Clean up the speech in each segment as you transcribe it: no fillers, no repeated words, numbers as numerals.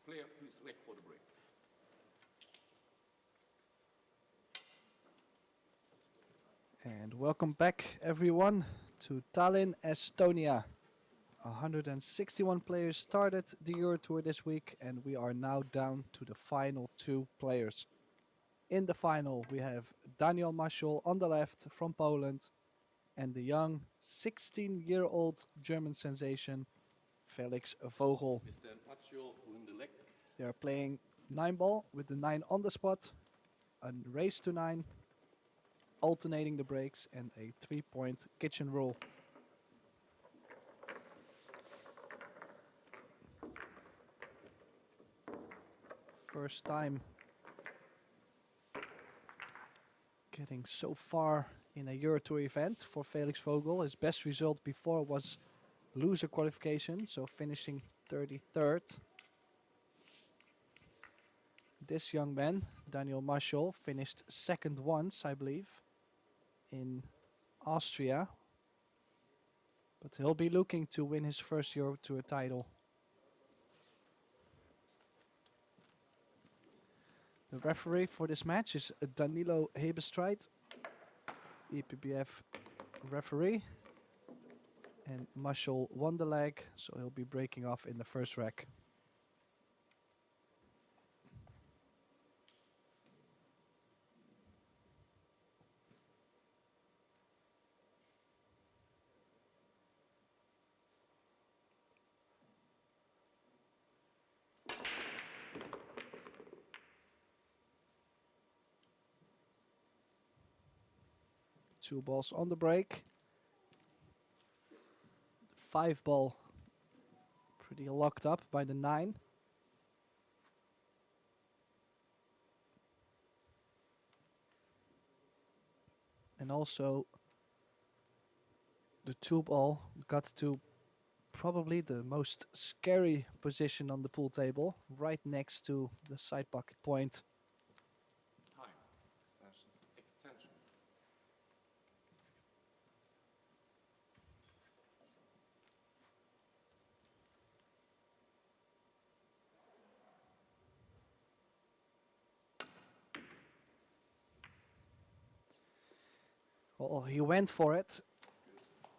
Player, please select for the break. And welcome back, everyone, to Tallinn, Estonia. 161 players started the EuroTour this week, and we are now down to the final 2 players. In the final, we have Daniel Maciol on the left from Poland, and the young 16-year-old German sensation, Felix Vogel. Mr. Maciol in the leg. They are playing 9-ball with the 9 on the spot, a race to 9, alternating the breaks, and a 3-point kitchen rule. First time getting so far in a EuroTour event for Felix Vogel. His best result before was loser qualification, so finishing 33rd. This young man, Daniel Maciol, finished second once, I believe, in Austria. But he'll be looking to win his first EuroTour title. The referee for this match is Danilo Hebestreit, EPBF referee. And Maciol won the leg, so he'll be breaking off in the first rack. Two balls on the break. 5-ball pretty locked up by the 9. And also the 2-ball got to probably the most scary position on the pool table, right next to the side pocket point. Time. Extension. Well, he went for it,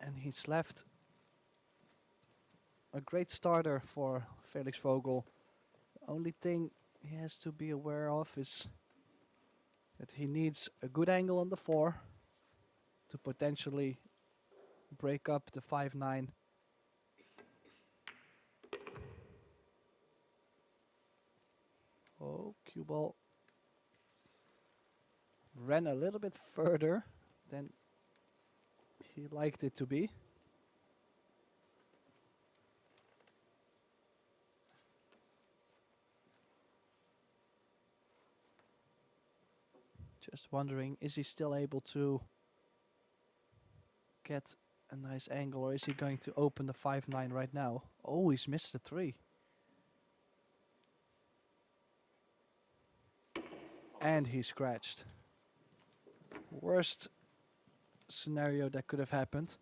and he's left a great starter for Felix Vogel. The only thing he has to be aware of is that he needs a good angle on the 4 to potentially break up the 5-9. Oh, cue ball ran a little bit further than he liked it to be. Just wondering, is he still able to get a nice angle, or is he going to open the 5-9 right now? Oh, he's missed the 3. And he scratched. Worst scenario that could have happened.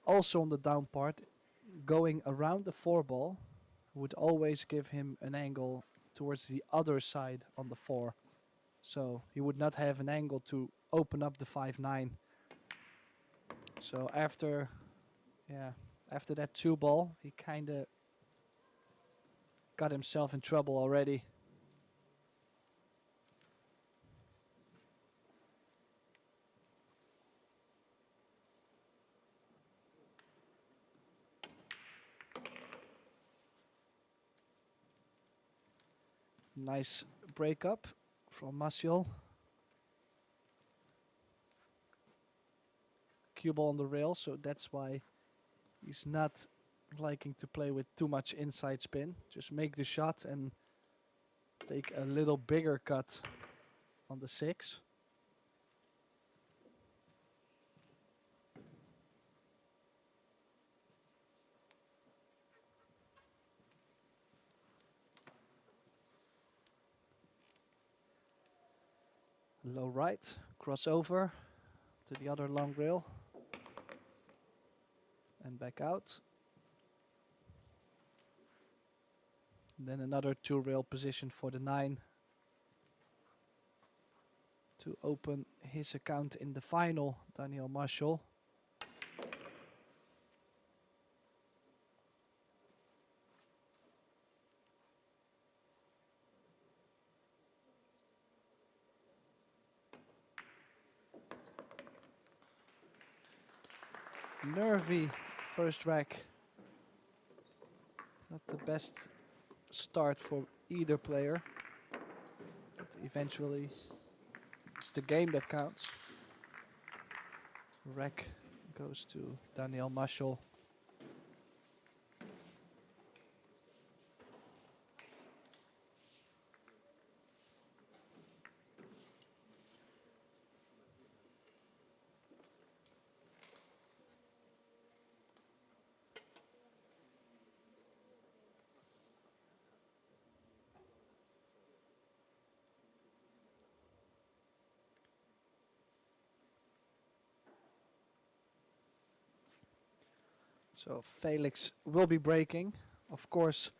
Also on the down part, going around the 4-ball would always give him an angle towards the other side on the 4. So he would not have an angle to open up the 5-9. So after that 2-ball, he kind of got himself in trouble already. Nice breakup from Maciol. Cue ball on the rail, so that's why he's not liking to play with too much inside spin. Just make the shot and take a little bigger cut on the 6. Low right, crossover to the other long rail. And back out. Then another 2-rail position for the 9 to open his account in the final, Daniel Maciol. Nervy first rack. Not the best start for either player. But eventually, it's the game that counts. Rack goes to Daniel Maciol. So Felix will be breaking. Of course,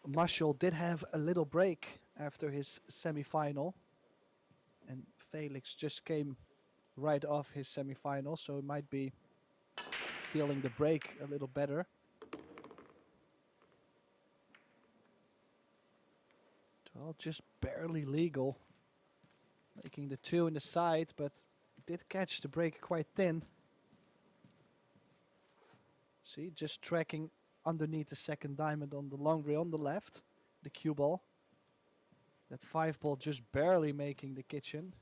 Maciol did have a little break after his semi-final. And Felix just came right off his semi-final, so he might be feeling the break a little better. Well, just barely legal. Making the 2 in the side, but did catch the break quite thin. See, just tracking underneath the second diamond on the long rail on the left, the cue ball. That 5 ball just barely making the kitchen.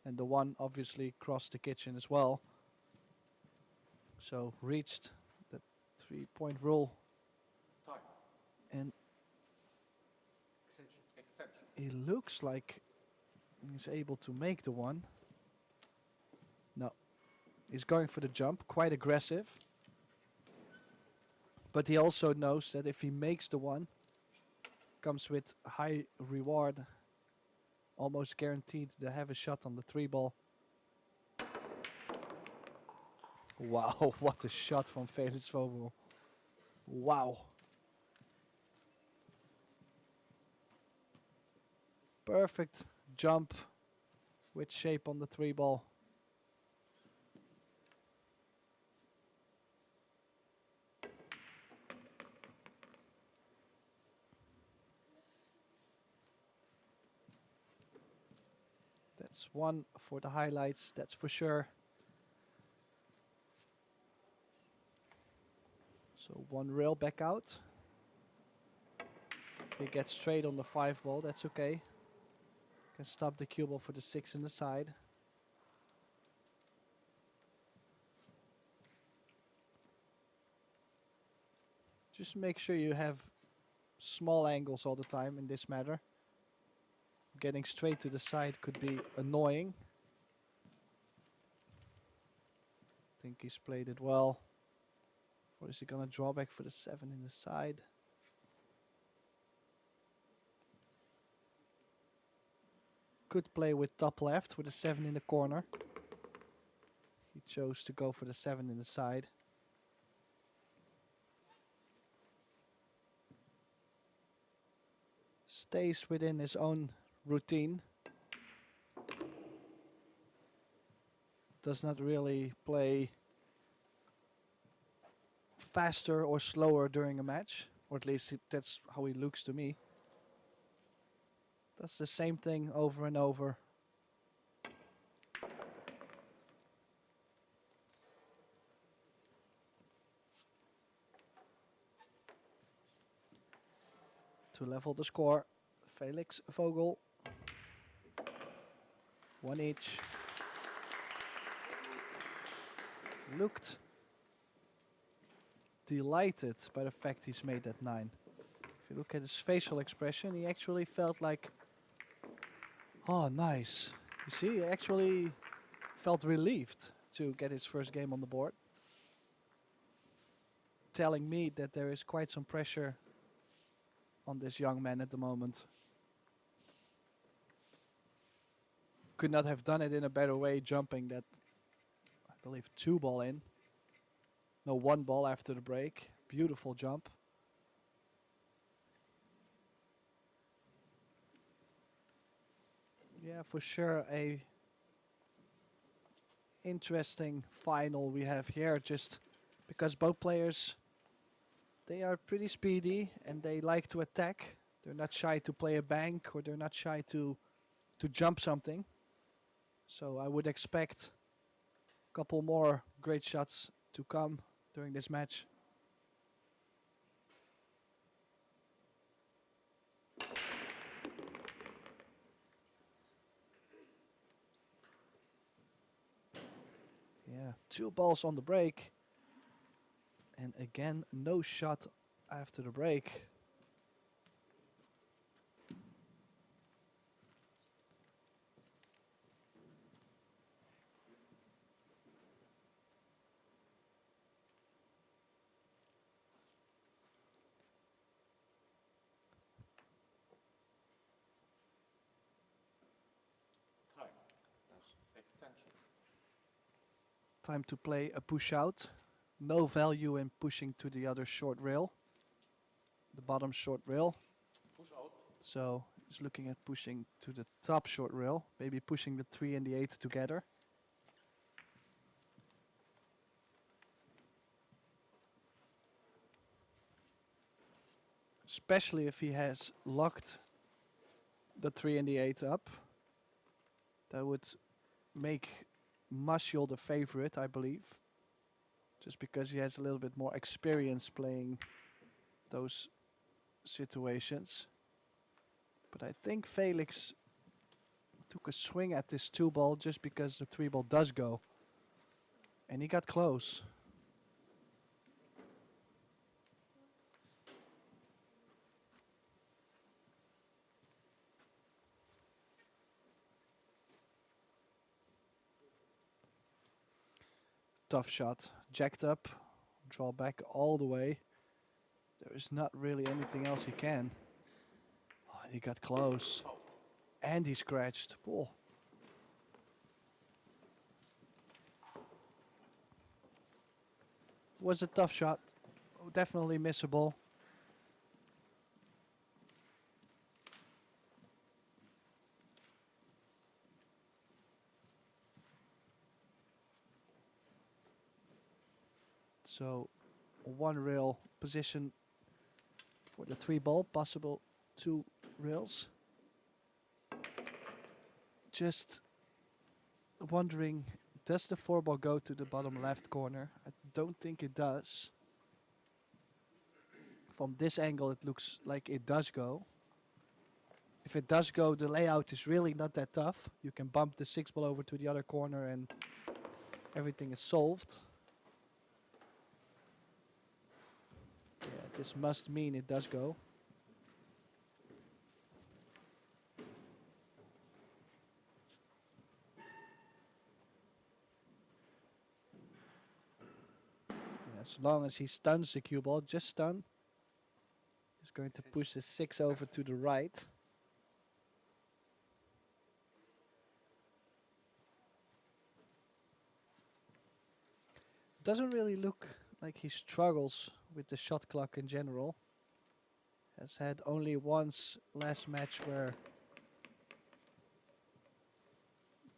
And the 1 obviously crossed the kitchen as well. So reached the 3-point rule. Time. And Extension. he looks like he's able to make the 1. No, he's going for the jump, quite aggressive. But he also knows that if he makes the 1, comes with high reward, almost guaranteed to have a shot on the 3 ball. Wow, what a shot from Felix Vogel. Wow. Perfect jump with shape on the 3 ball. That's 1 for the highlights, that's for sure. So 1 rail back out. If he gets straight on the 5 ball, that's okay. Can stop the cue ball for the 6 in the side. Just make sure you have small angles all the time in this matter. Getting straight to the side could be annoying. I think he's played it well. Or is he gonna draw back for the 7 in the side? Could play with top left with the 7 in the corner. He chose to go for the 7 in the side. Stays within his own routine. Does not really play faster or slower during a match, or at least that's how he looks to me. Does the same thing over and over. To level the score, Felix Vogel. 1 each. Looked delighted by the fact he's made that 9. you look at his facial expression, he actually felt like, oh, nice. You see, he actually felt relieved to get his first game on the board, telling me that there is quite some pressure on this young man at the moment. Could not have done it in a better way, jumping that, I believe, 2-ball in. No, 1 ball after the break. Beautiful jump. Yeah, for sure a interesting final we have here, just because both players, they are pretty speedy and they like to attack. They're not shy to play a bank, or they're not shy to jump something. So I would expect a couple more great shots to come during this match. Yeah, 2 balls on the break. And again, no shot after the break. Time. Extension. Time to play a push out. No value in pushing to the other short rail. The bottom short rail. Push out. So he's looking at pushing to the top short rail. Maybe pushing the 3 and the 8 together. Especially if he has locked the 3 and the 8 up. That would make Maciol the favorite, I believe. Just because he has a little bit more experience playing those situations. But I think Felix took a swing at this 2-ball just because the 3-ball does go. And he got close. Tough shot. Jacked up. Draw back all the way. There is not really anything else he can. Oh, he got close. And he scratched. Oh. Was a tough shot. Definitely missable. So 1 rail position for the 3-ball, possible 2 rails. Just wondering, does the 4-ball go to the bottom left corner? I don't think it does. From this angle it looks like it does go. If it does go, the layout is really not that tough. You can bump the 6-ball over to the other corner and everything is solved. Yeah, this must mean it does go. Yeah, as long as he stuns the cue ball, just stun. He's going to push the 6 over to the right. Doesn't really look like he struggles with the shot clock in general. Has had only once last match where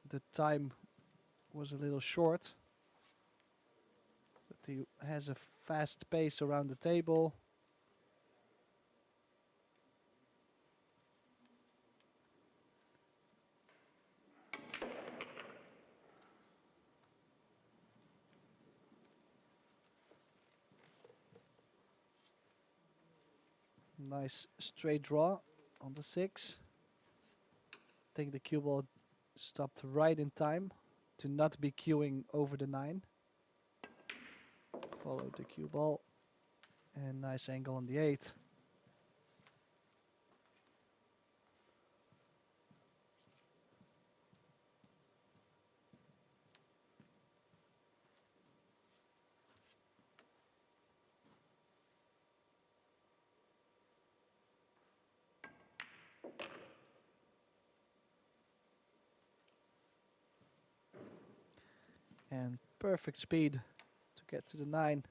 the time was a little short. But he has a fast pace around the table. Nice straight draw on the 6. I think the cue ball stopped right in time to not be queuing over the 9. Follow the cue ball. And nice angle on the 8. And perfect speed to get to the 9.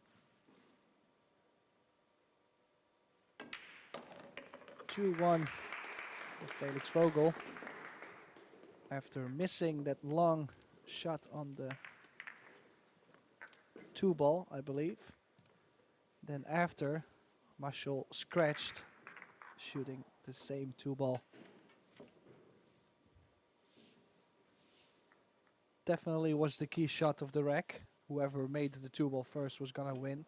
2-1 for Felix Vogel. After missing that long shot on the 2 ball, I believe. Then after, Maciol scratched, shooting the same 2 ball. Definitely was the key shot of the rack. Whoever made the 2 ball first was gonna win.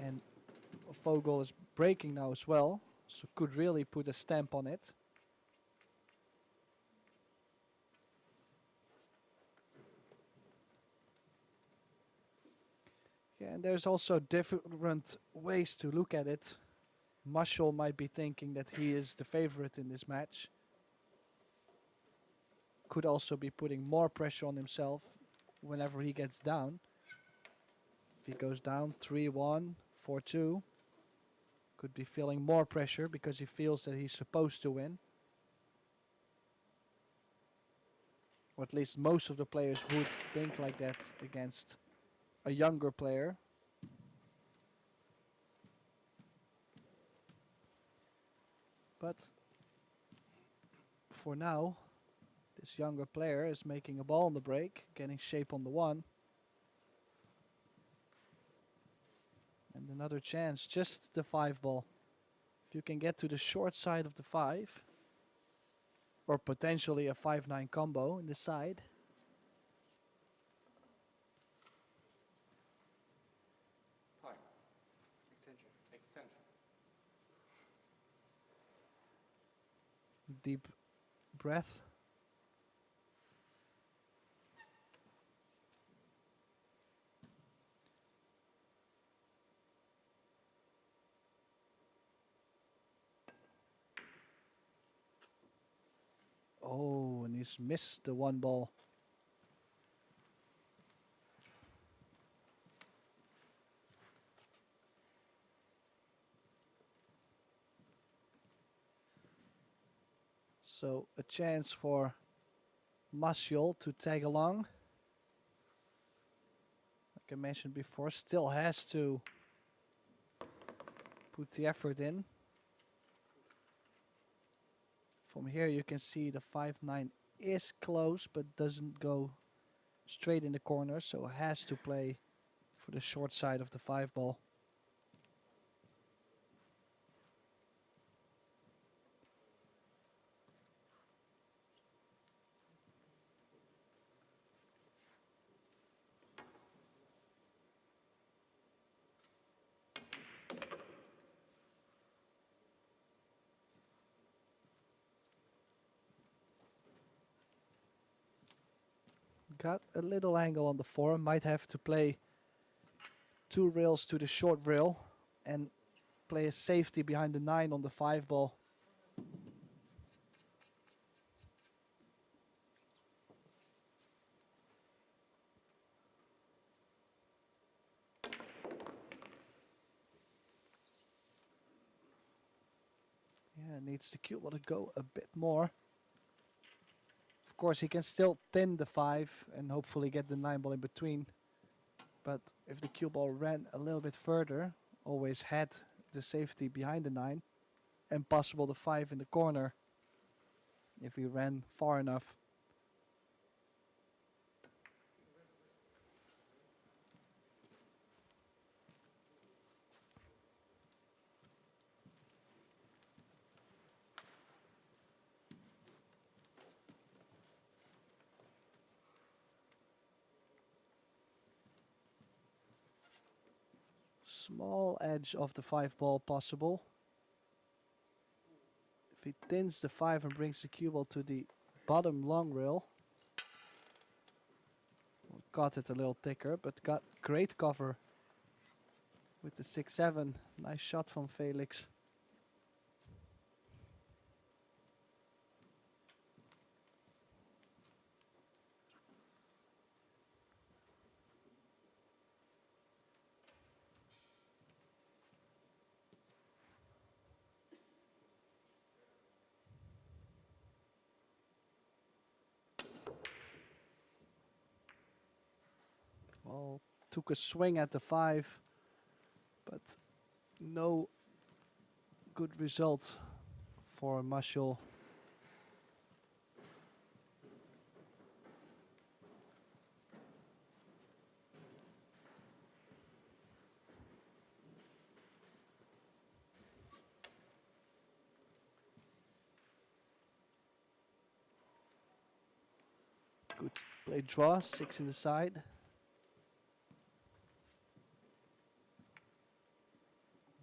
And Vogel is breaking now as well, so could really put a stamp on it. Yeah, and there's also different ways to look at it. Maciol might be thinking that he is the favorite in this match. Could also be putting more pressure on himself whenever he gets down. If he goes down 3-1, 4-2, could be feeling more pressure because he feels that he's supposed to win. Or at least most of the players would think like that against a younger player. But for now, this younger player is making a ball on the break, getting shape on the 1. And another chance, just the 5 ball. If you can get to the short side of the 5, or potentially a 5-9 combo in the side. Time. Extension. Deep breath. Oh, and he's missed the 1 ball. So a chance for Maciol to tag along. Like I mentioned before, still has to put the effort in. From here you can see the 5-9 is close but doesn't go straight in the corner, so has to play for the short side of the 5 ball. Got a little angle on the 4, might have to play 2 rails to the short rail and play a safety behind the 9 on the 5 ball. Yeah, needs the cue ball to go a bit more. Of course, he can still thin the 5 and hopefully get the 9 ball in between. But if the cue ball ran a little bit further, always had the safety behind the 9, and possible the 5 in the corner if he ran far enough. Small edge of the 5 ball possible. If he thins the 5 and brings the cue ball to the bottom long rail. Got it a little thicker, but got great cover with the 6-7. Nice shot from Felix. Well, took a swing at the 5, but no good result for Maciol. Good play draw, 6 in the side.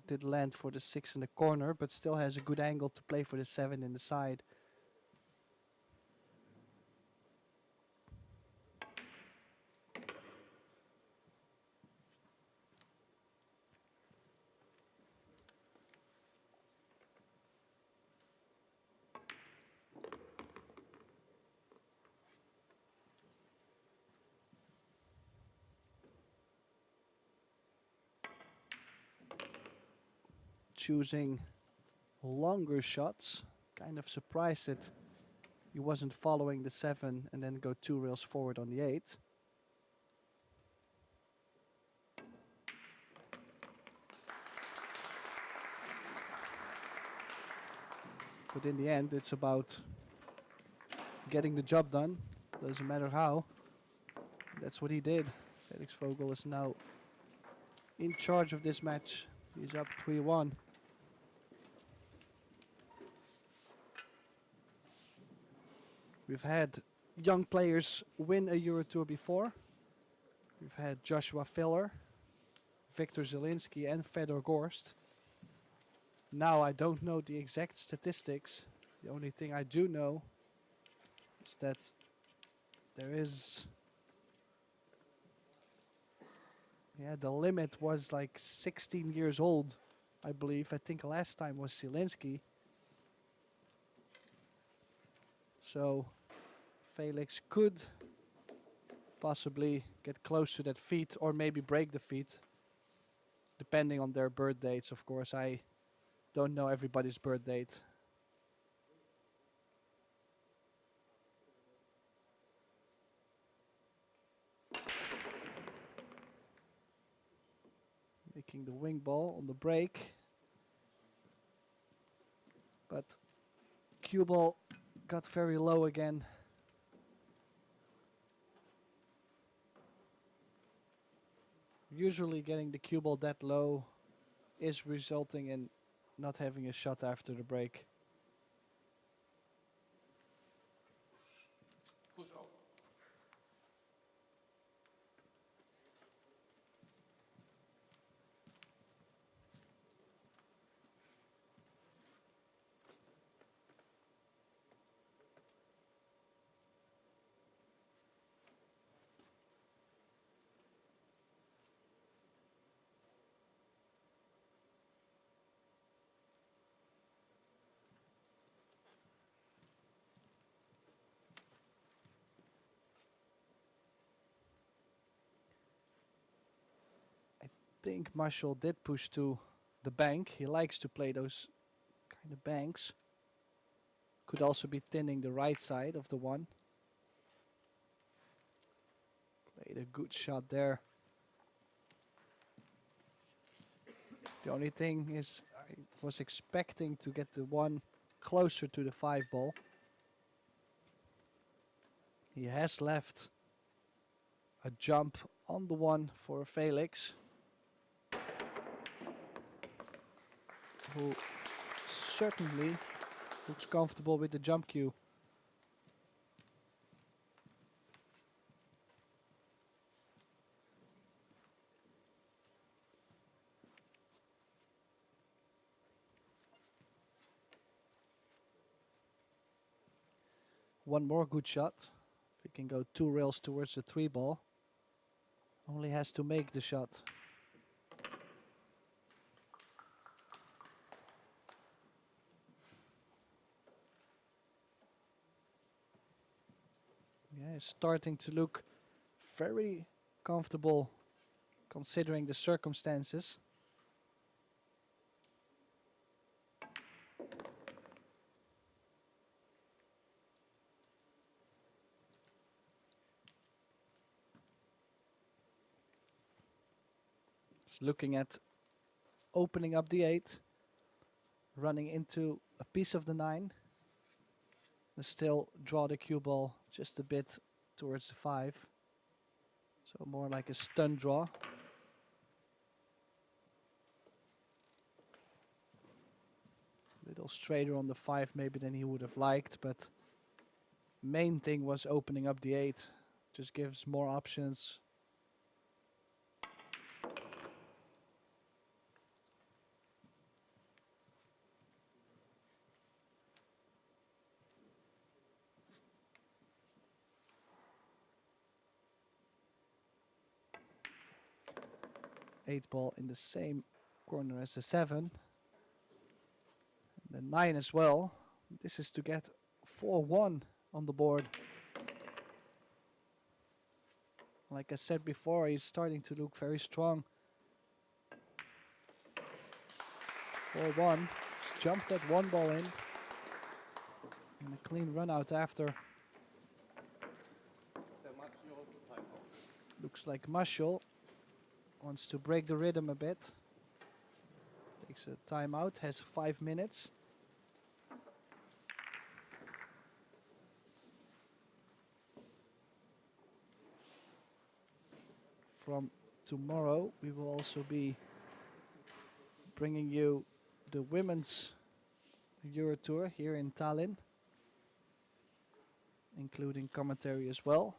Did land for the 6 in the corner, but still has a good angle to play for the 7 in the side. Choosing longer shots. Kind of surprised that he wasn't following the 7 and then go 2 rails forward on the 8. But in the end, it's about getting the job done. Doesn't matter how. That's what he did. Felix Vogel is now in charge of this match. He's up 3-1. We've had young players win a EuroTour before. We've had Joshua Filler, Victor Zielinski and Fedor Gorst. Now I don't know the exact statistics. The only thing I do know is that there is... Yeah, the limit was like 16 years old, I believe. I think last time was Zielinski. So Felix could possibly get close to that feat or maybe break the feat, depending on their birth dates, of course. I don't know everybody's birth date. Making the wing ball on the break. But cue ball got very low again. Usually getting the cue ball that low is resulting in not having a shot after the break. Push out. I think Maciol did push to the bank. He likes to play those kind of banks. Could also be thinning the right side of the 1. Played a good shot there. The only thing is I was expecting to get the 1 closer to the 5 ball. He has left a jump on the 1 for Felix, who certainly looks comfortable with the jump cue. One more good shot. If he can go 2 rails towards the 3 ball. Only has to make the shot. Yeah, it's starting to look very comfortable considering the circumstances. He's looking at opening up the 8, running into a piece of the 9. And still draw the cue ball just a bit towards the 5. So more like a stun draw. Little straighter on the 5 maybe than he would have liked, but main thing was opening up the 8. Just gives more options. Eight ball in the same corner as the 7. The 9 as well. This is to get 4-1 on the board. Like I said before, he's starting to look very strong. 4-1. Just jumped that 1 ball in. And a clean run out after. The Maciol to timeout. Looks like Maciol wants to break the rhythm a bit. Takes a timeout, has 5 minutes. From tomorrow, we will also be bringing you the women's EuroTour here in Tallinn, including commentary as well.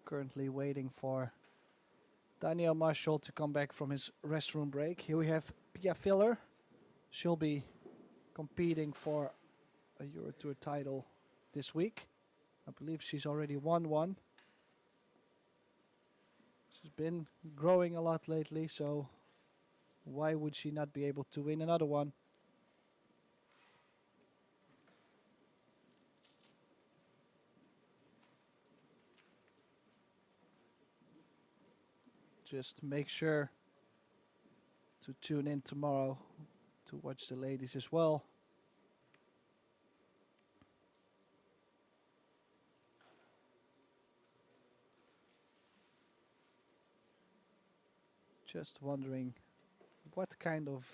Currently waiting for Daniel Maciol to come back from his restroom break. Here we have Pia Filler. She'll be competing for a EuroTour title this week. I believe she's already won one. She's been growing a lot lately, so why would she not be able to win another one? Just make sure to tune in tomorrow to watch the ladies as well. Just wondering what kind of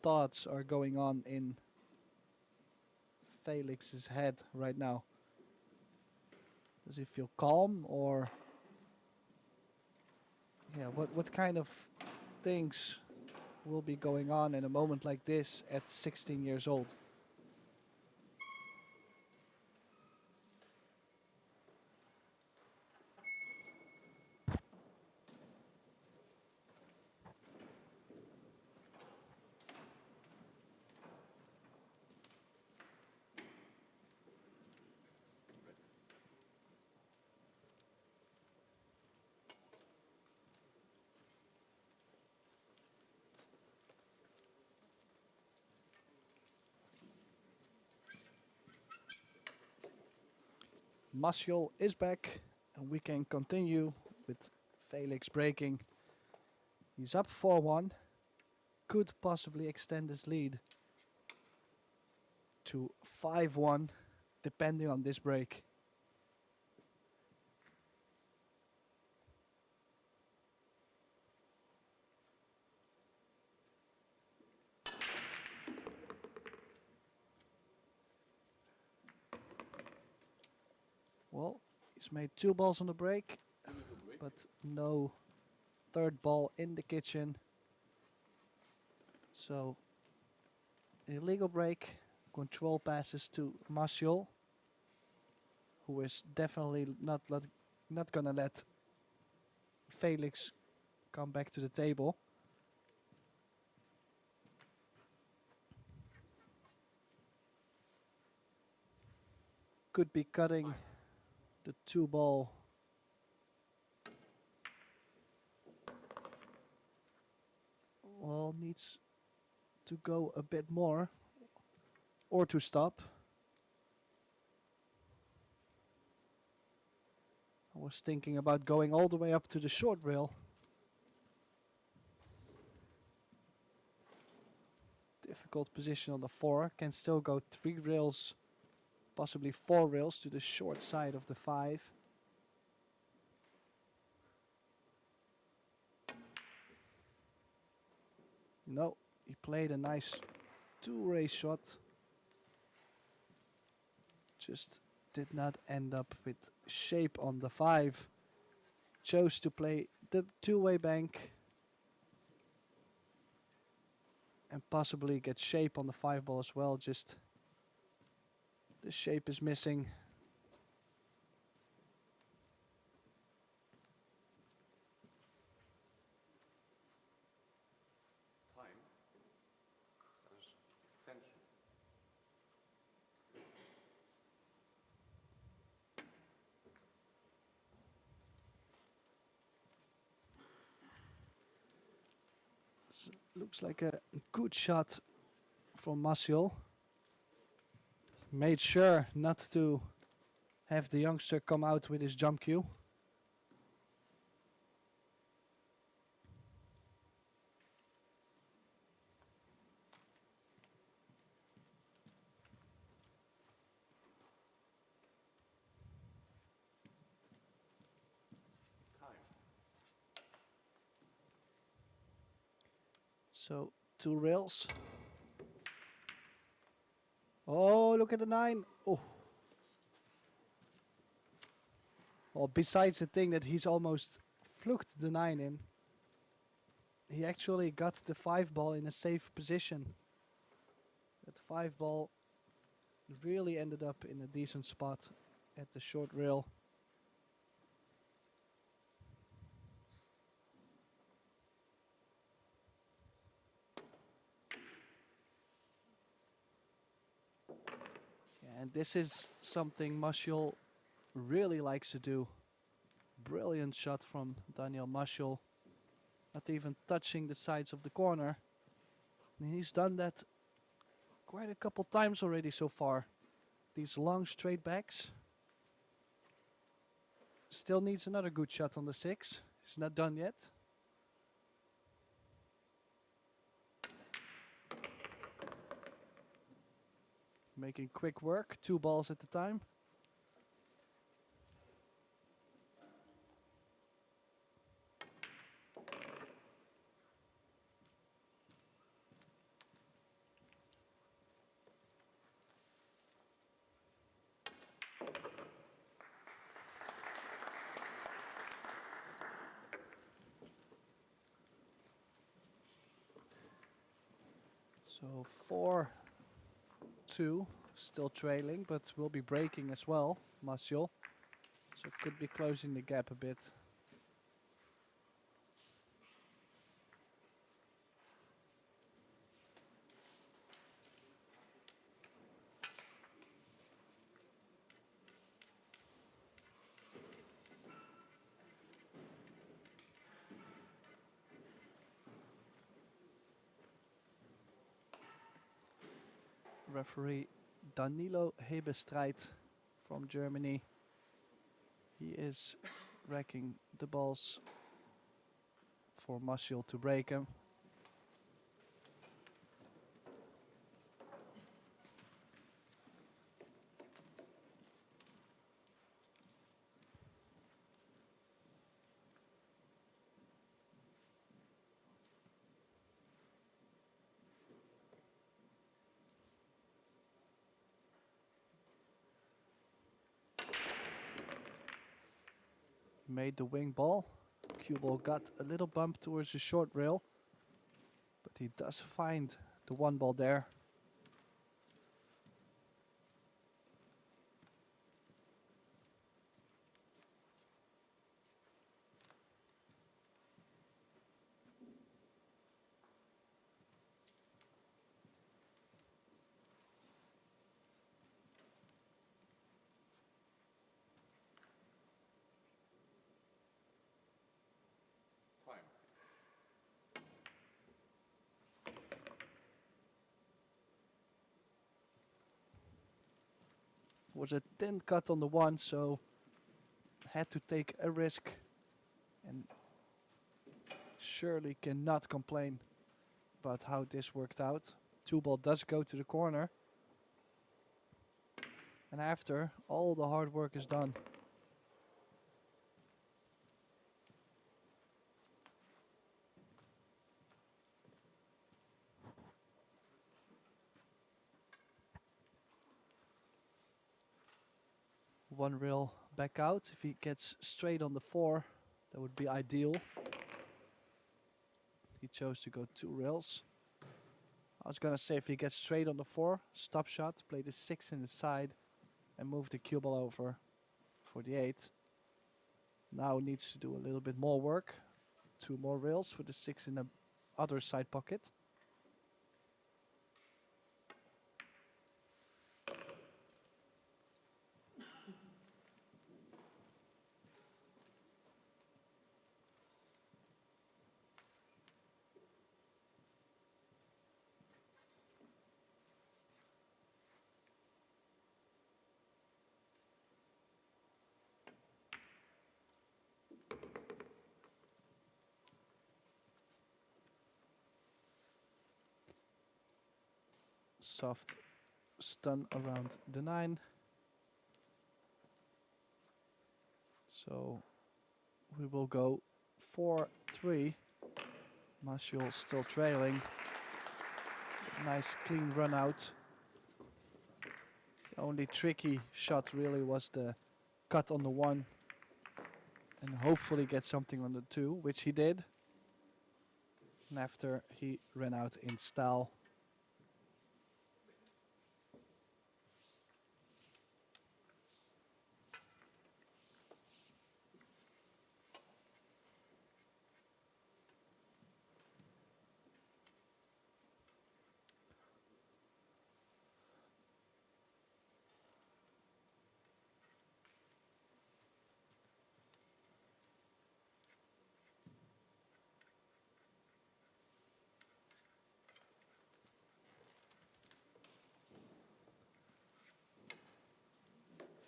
thoughts are going on in Felix's head right now. Does he feel calm, or yeah, what kind of things will be going on in a moment like this at 16 years old? Maciol is back, and we can continue with Felix breaking. He's up 4-1. Could possibly extend his lead to 5-1, depending on this break. Well, he's made 2 balls on the break, but no third ball in the kitchen. So, illegal break, control passes to Maciol, who is definitely not gonna let Felix come back to the table. could be cutting the 2-ball. Well, needs to go a bit more or to stop. I was thinking about going all the way up to the short rail. Difficult position on the 4. Can still go 3 rails, possibly 4 rails to the short side of the 5. No, he played a nice 2-ray shot. Just did not end up with shape on the 5. Chose to play the 2-way bank and possibly get shape on the 5-ball as well. Just the shape is missing. Time. There's extension. Looks like a good shot from Maciol. Made sure not to have the youngster come out with his jump cue. Time. So 2 rails. Oh, look at the 9. Oh. Well, besides the thing that he's almost fluked the 9 in, he actually got the 5-ball in a safe position. That 5-ball really ended up in a decent spot at the short rail. And this is something Maciol really likes to do. Brilliant shot from Daniel Maciol. Not even touching the sides of the corner. And he's done that quite a couple times already so far. These long straight backs. Still needs another good shot on the 6. He's not done yet. Making quick work. 2 balls at the time. So 4-2, still trailing, but will be breaking as well, Maciol. So could be closing the gap a bit. Referee Danilo Hebestreit from Germany. He is racking the balls for Maciol to break him. Made the wing ball. Cue ball got a little bump towards the short rail, but he does find the 1 ball there. Was a thin cut on the 1, so had to take a risk and surely cannot complain about how this worked out. 2-ball does go to the corner. And after, all the hard work is done. One rail back out. If he gets straight on the 4, that would be ideal. He chose to go 2 rails. I was gonna say if he gets straight on the 4, stop shot, play the 6 in the side, and move the cue ball over for the 8. Now needs to do a little bit more work. 2 more rails for the 6 in the other side pocket. Soft stun around the 9. So we will go 4-3. Maciol still trailing. Nice clean run out. The only tricky shot really was the cut on the 1. And hopefully get something on the 2, which he did. And after he ran out in style.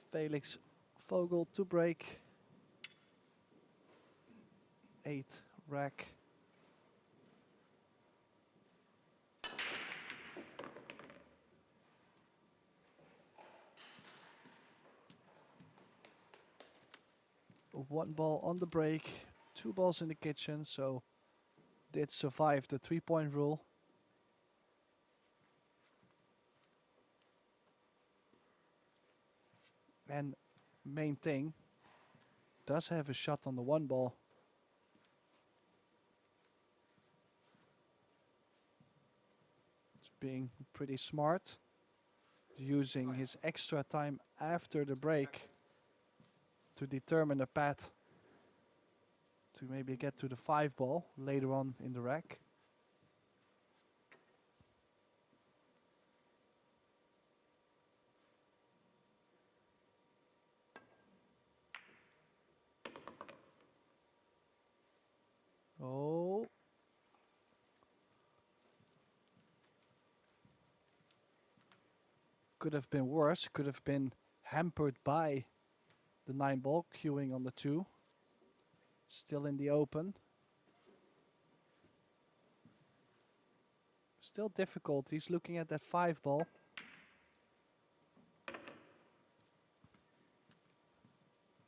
Felix Vogel to break. 8 rack. One ball on the break, 2 balls in the kitchen, so did survive the 3-point rule. And main thing, does have a shot on the 1 ball. It's being pretty smart, using his extra time after the break to determine a path to maybe get to the 5 ball later on in the rack. Oh. Could have been worse, could have been hampered by the 9 ball queuing on the 2. Still in the open. Still difficulties looking at that 5 ball.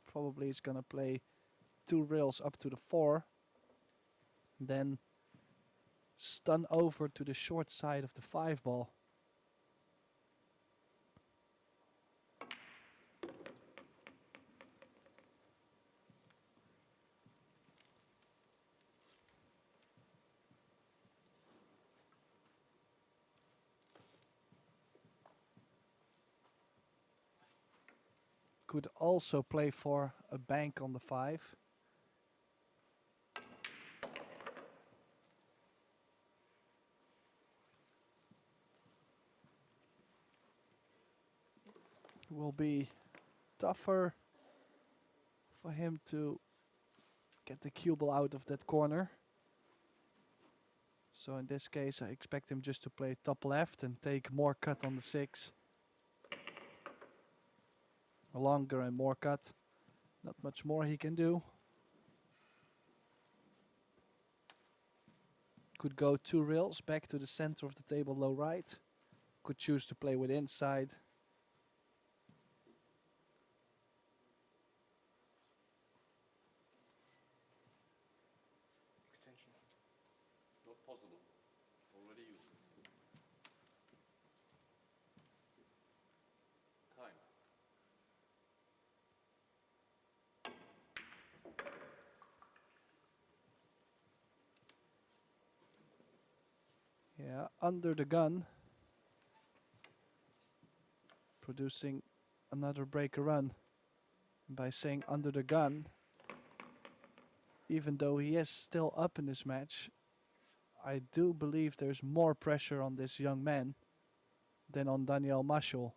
Probably is gonna play 2 rails up to the 4. Then stun over to the short side of the 5 ball. Could also play for a bank on the 5. Will be tougher for him to get the cue ball out of that corner. So in this case, I expect him just to play top left and take more cut on the 6. Longer and more cut. Not much more he can do. Could go 2 rails back to the center of the table, low right. Could choose to play with inside. Extension. Not possible. Already used. Time. Yeah, under the gun. Producing another breaker run. And by saying under the gun, even though he is still up in this match, I do believe there's more pressure on this young man than on Daniel Maciol.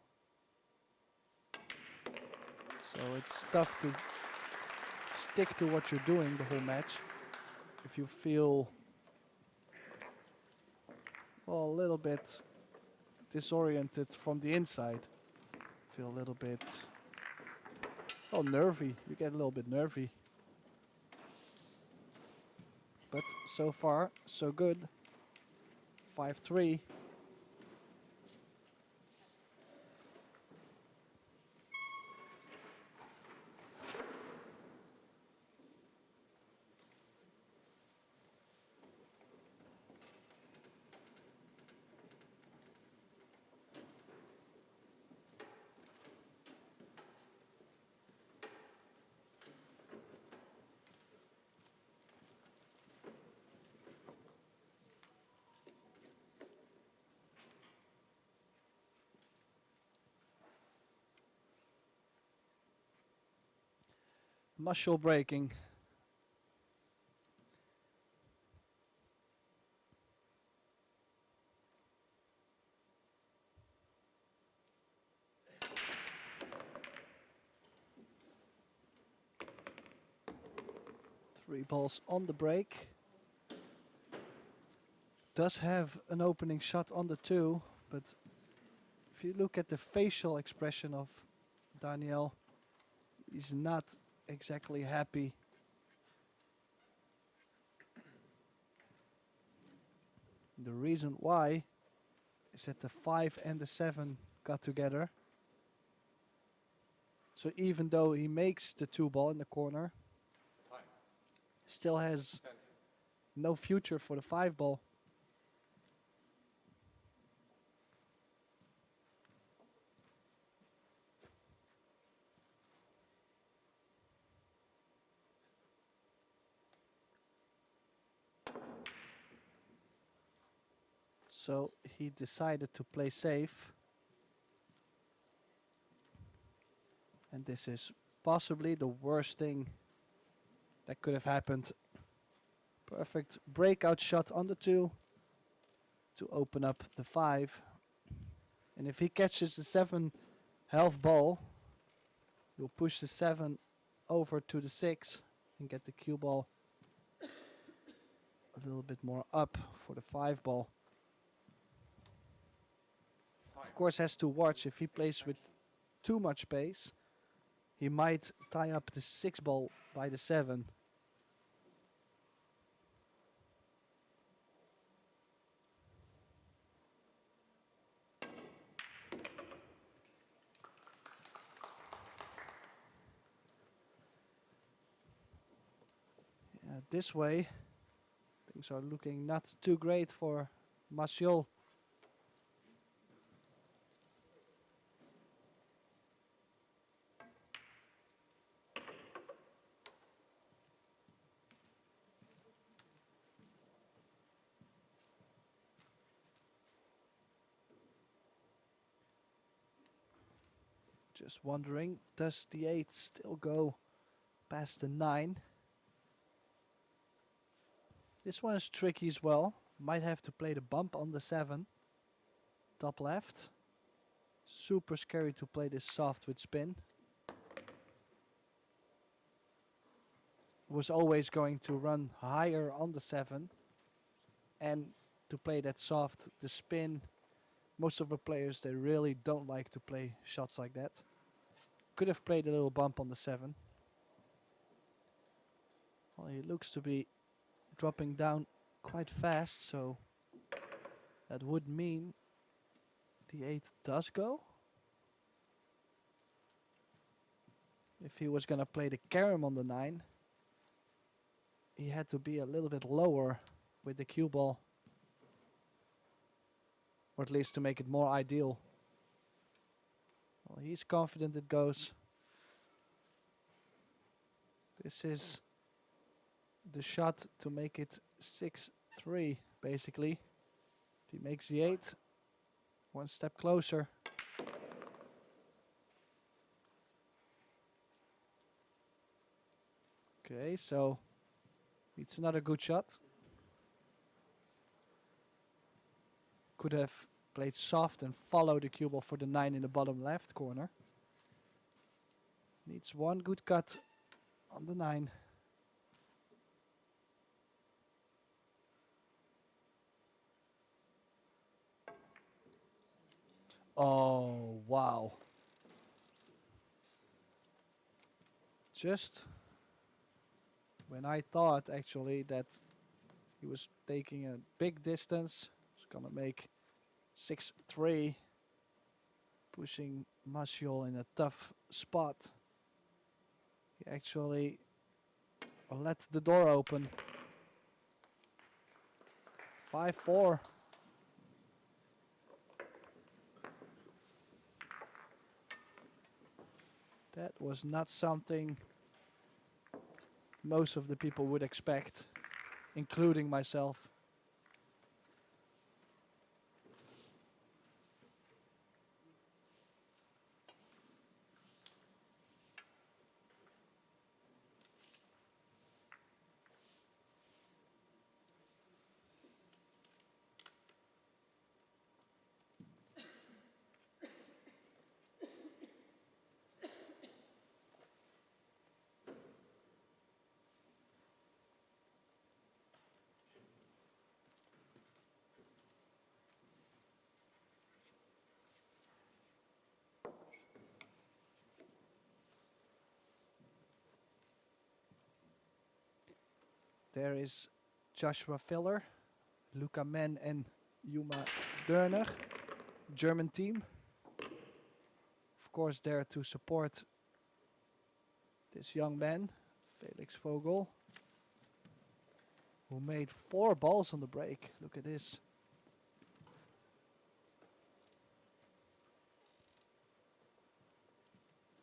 So it's tough to stick to what you're doing the whole match. If you feel, well, a little bit disoriented from the inside, feel a little bit, well, nervy. You get a little bit nervy. But so far, so good. 5-3. Maciol breaking. Three balls on the break. Does have an opening shot on the 2, but if you look at the facial expression of Daniel, he's not exactly happy. The reason why is that the 5 and the 7 got together. So even though he makes the 2 ball in the corner, Time. still has 10. no future for the 5 ball. So he decided to play safe. And this is possibly the worst thing that could have happened. Perfect breakout shot on the 2 to open up the 5. And if he catches the 7 half ball, he'll push the 7 over to the 6 and get the cue ball a little bit more up for the 5 ball. Of course, has to watch if he plays with too much pace. He might tie up the 6 ball by the 7. This way, things are looking not too great for Maciol. Just wondering, does the 8 still go past the 9? This one is tricky as well. Might have to play the bump on the 7. Top left. Super scary to play this soft with spin. Was always going to run higher on the 7. And to play that soft, the spin. Most of the players, they really don't like to play shots like that. Could have played a little bump on the 7. Well, he looks to be dropping down quite fast, so that would mean the 8 does go. If he was gonna play the carom on the 9, he had to be a little bit lower with the cue ball. Or at least to make it more ideal. Well, he's confident it goes. This is the shot to make it 6-3, basically. If he makes the 8, one step closer. Okay, so it's another good shot. Could have played soft and follow the cue ball for the 9 in the bottom left corner. Needs one good cut on the 9. Oh, wow. Just when I thought actually that he was taking a big distance, he's gonna make 6-3, pushing Maciol in a tough spot. He actually let the door open. 5-4. That was not something most of the people would expect, including myself. There is Joshua Filler, Luca Men and Yuma Dörner, German team. Of course, there to support this young man, Felix Vogel, who made 4 balls on the break. Look at this.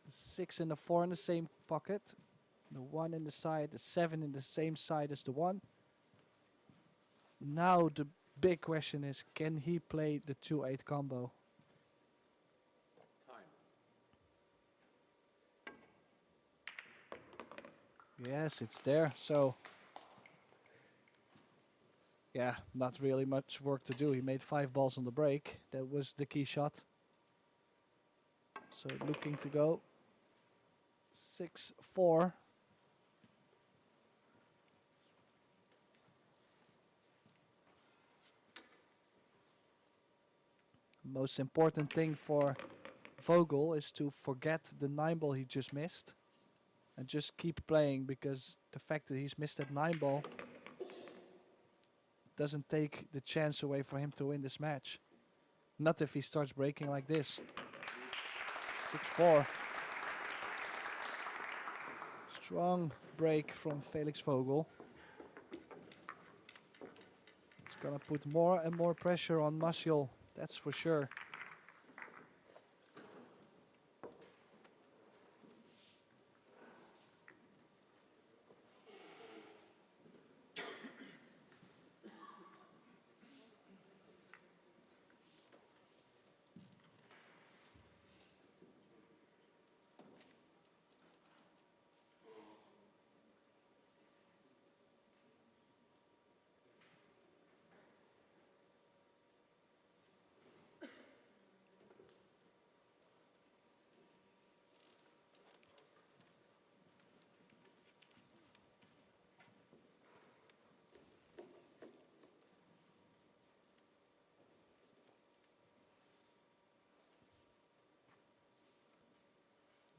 The 6 and the 4 in the same pocket. The 1 in the side, the 7 in the same side as the 1. Now the big question is, can he play the 2-8 combo? Time. Yes, it's there. So, yeah, not really much work to do. He made 5 balls on the break. That was the key shot. So looking to go 6-4. Most important thing for Vogel is to forget the 9 ball he just missed and just keep playing, because the fact that he's missed that 9 ball doesn't take the chance away for him to win this match. Not if he starts breaking like this. 6-4. Strong break from Felix Vogel. He's gonna put more and more pressure on Maciol, that's for sure.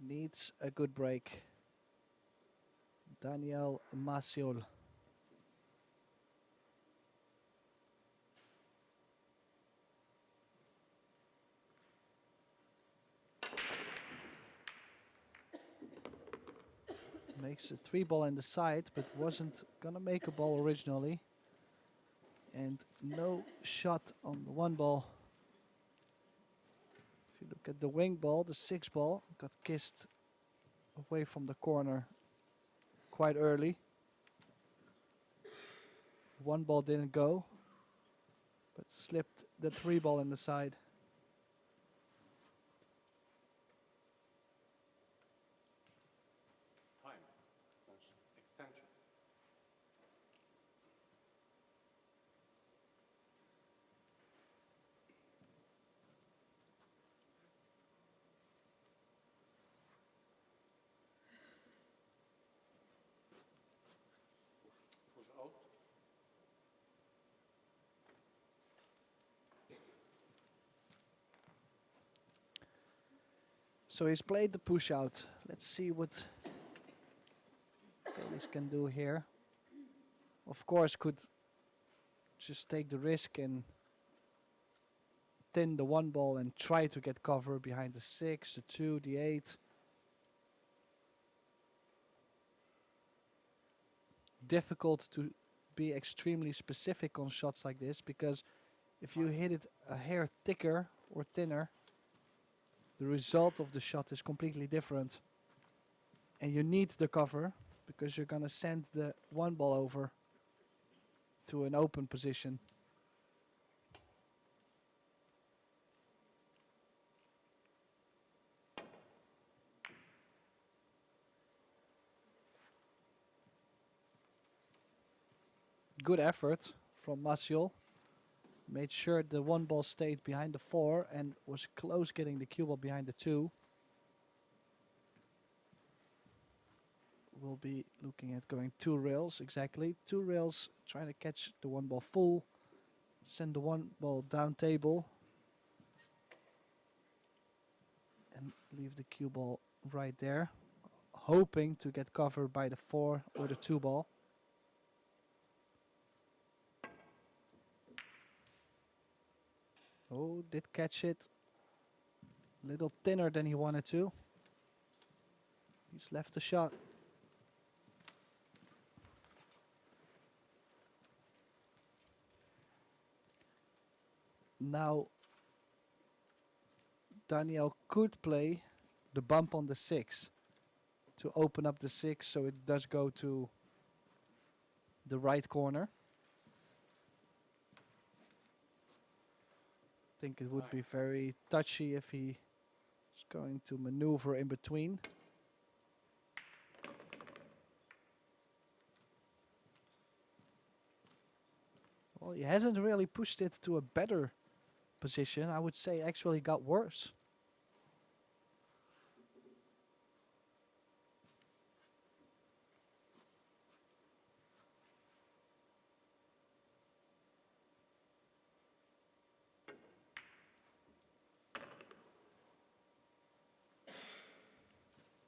Needs a good break. Daniel Maciol. Makes a 3-ball in the side, but wasn't gonna make a ball originally. And no shot on the 1-ball. If you look at the wing ball, the 6-ball got kissed away from the corner quite early. 1-ball didn't go, but slipped the 3-ball in the side. Time. Extension. Push out. So he's played the push out. Let's see what Felix can do here. Of course, could just take the risk and thin the 1-ball and try to get cover behind the 6, the 2, the 8. Difficult to be extremely specific on shots like this, because if you hit it a hair thicker or thinner, the result of the shot is completely different. And you need the cover because you're gonna send the 1-ball over to an open position. Good effort from Maciol. Made sure the 1-ball stayed behind the 4 and was close getting the cue ball behind the 2. We'll be looking at going 2 rails, exactly. 2 rails, trying to catch the 1-ball full. Send the 1-ball down table. And leave the cue ball right there. Hoping to get covered by the 4 or the 2-ball. Oh, did catch it. Little thinner than he wanted to. He's left the shot. Now, Daniel could play the bump on the 6 to open up the 6 so it does go to the right corner. I think it would be very touchy if he is going to maneuver in between. Well, he hasn't really pushed it to a better position. I would say actually got worse.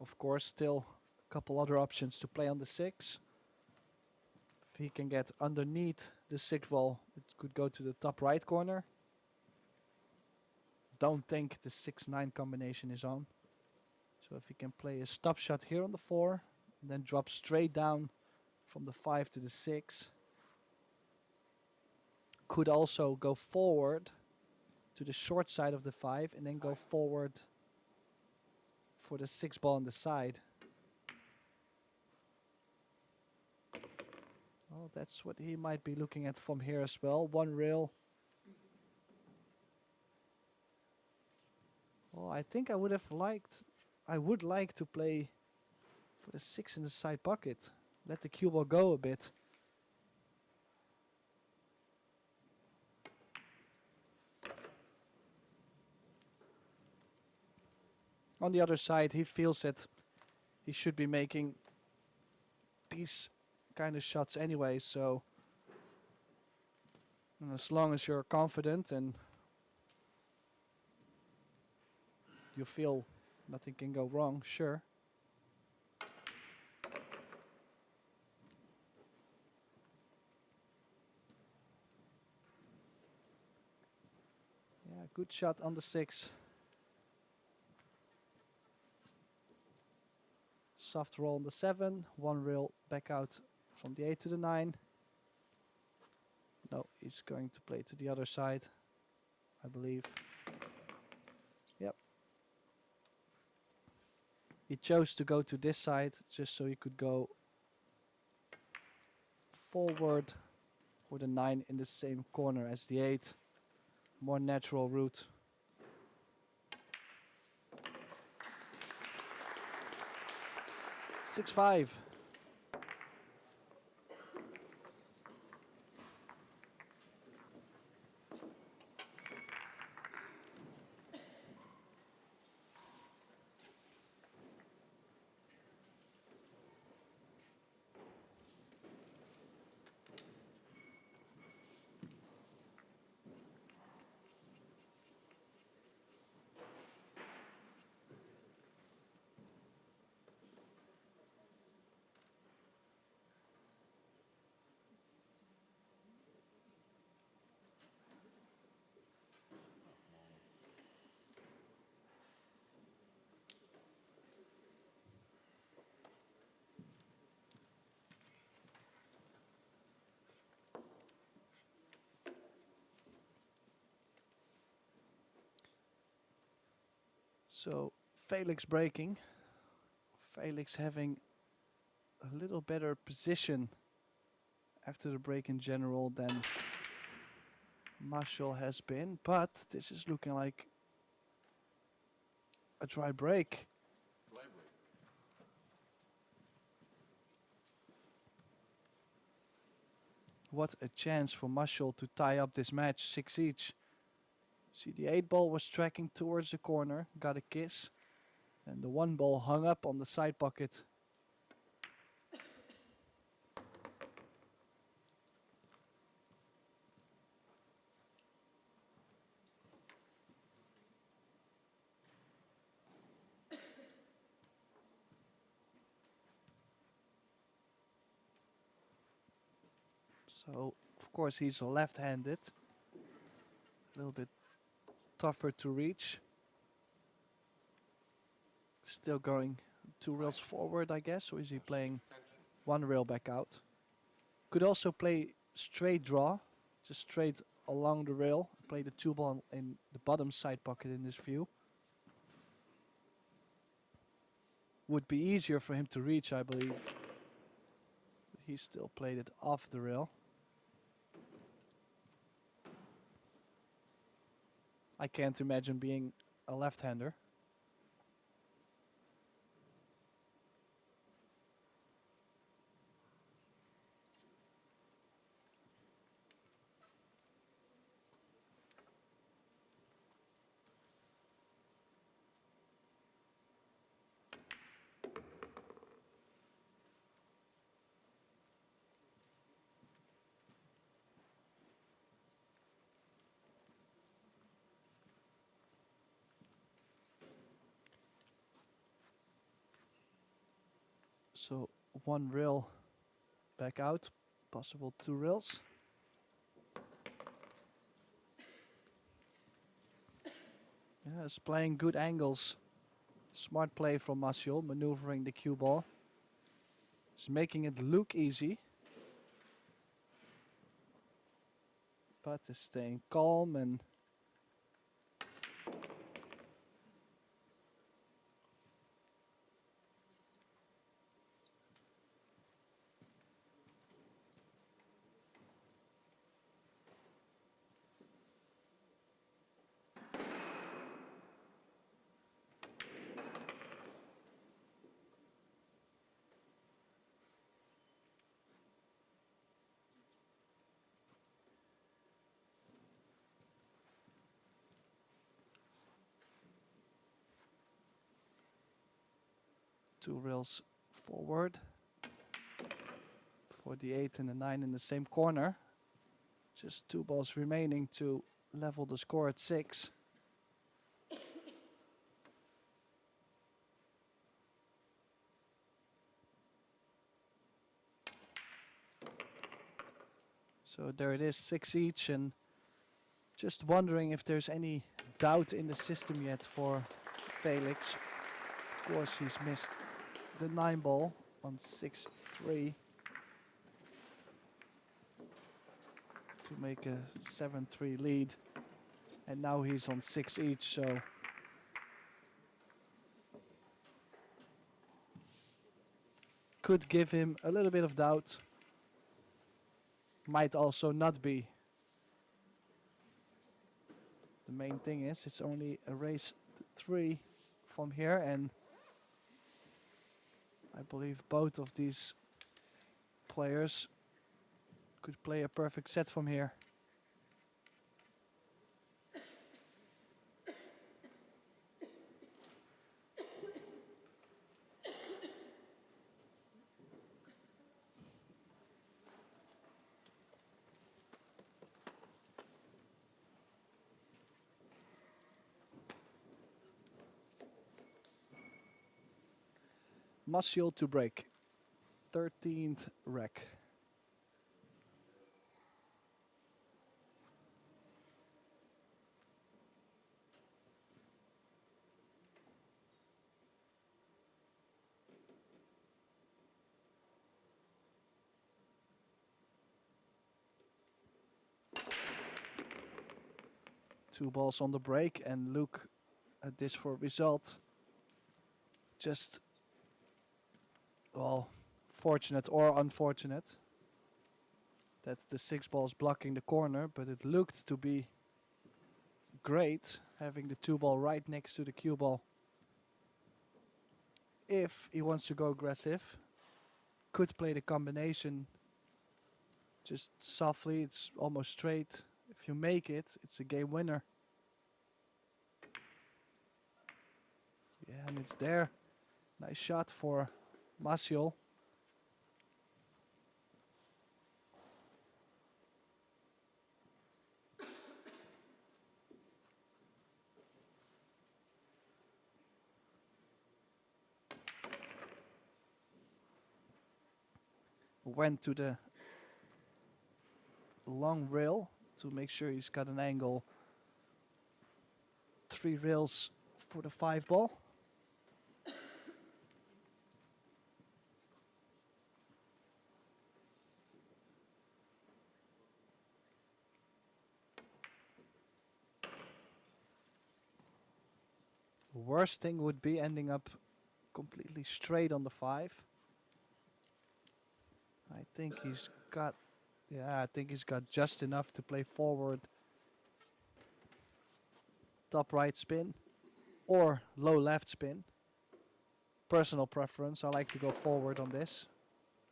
Of course, still a couple other options to play on the 6. If he can get underneath the 6 ball, it could go to the top right corner. Don't think the 6-9 combination is on. So if he can play a stop shot here on the 4, and then drop straight down from the 5 to the 6. Could also go forward to the short side of the 5 and then go forward for the 6 ball on the side. Oh, that's what he might be looking at from here as well. 1 rail. Well, I think I would like to play for the 6 in the side pocket. Let the cue ball go a bit. On the other side, he feels that he should be making these kind of shots anyway, so as long as you're confident and you feel Nothing can go wrong, sure. Yeah, good shot on the 6. Soft roll on the 7. One rail back out from the 8 to the 9. No, he's going to play to the other side, I believe. Yep. He chose to go to this side just so he could go forward for the 9 in the same corner as the 8. More natural route. Six five. So Felix breaking. Felix having a little better position after the break in general than Maciol has been, but this is looking like a dry break. What a chance for Maciol to tie up this match, 6 each. See, the 8 ball was tracking towards the corner, got a kiss, and the 1 ball hung up on the side pocket. So, of course, he's left-handed. A little bit tougher to reach. Still going 2 rails forward, I guess, or is he playing 1 rail back out? Could also play straight draw, just straight along the rail. Play the 2 ball in the bottom side pocket in this view. Would be easier for him to reach, I believe. But he still played it off the rail. I can't imagine being a left-hander. So 1 rail back out, possible 2 rails. Yeah, it's playing good angles. Smart play from Maciol, maneuvering the cue ball. It's making it look easy. But is staying calm and two rails forward for the 8 and the 9 in the same corner. Just 2 balls remaining to level the score at 6. So there it is, 6 each, and just wondering if there's any doubt in the system yet for Felix. Of course, he's missed the 9 ball on 6-3 to make a 7-3 lead, and now he's on 6 each, so could give him a little bit of doubt. Might also not be. The main thing is it's only a race to 3 from here, and I believe both of these players could play a perfect set from here. Maciol to break. 13th rec. Two balls on the break, and look at this for result. Just, well, fortunate or unfortunate that the 6 balls blocking the corner, but it looked to be great having the 2 ball right next to the cue ball. If he wants to go aggressive, could play the combination just softly, it's almost straight. If you make it, it's a game winner. Yeah, and it's there. Nice shot for Maciol. Went to the long rail to make sure he's got an angle. 3 rails for the 5 ball. Worst thing would be ending up completely straight on the 5. I think he's got, yeah, I think he's got just enough to play forward. Top right spin or low left spin. Personal preference, I like to go forward on this.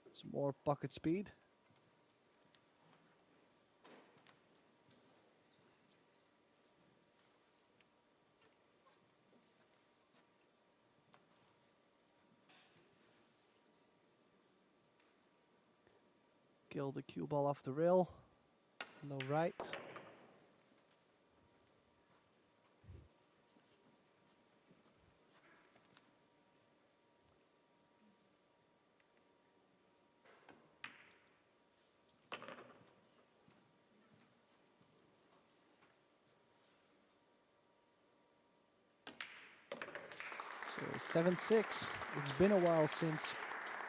It's more pocket speed. Kill the cue ball off the rail. Low right. So 7-6. It's been a while since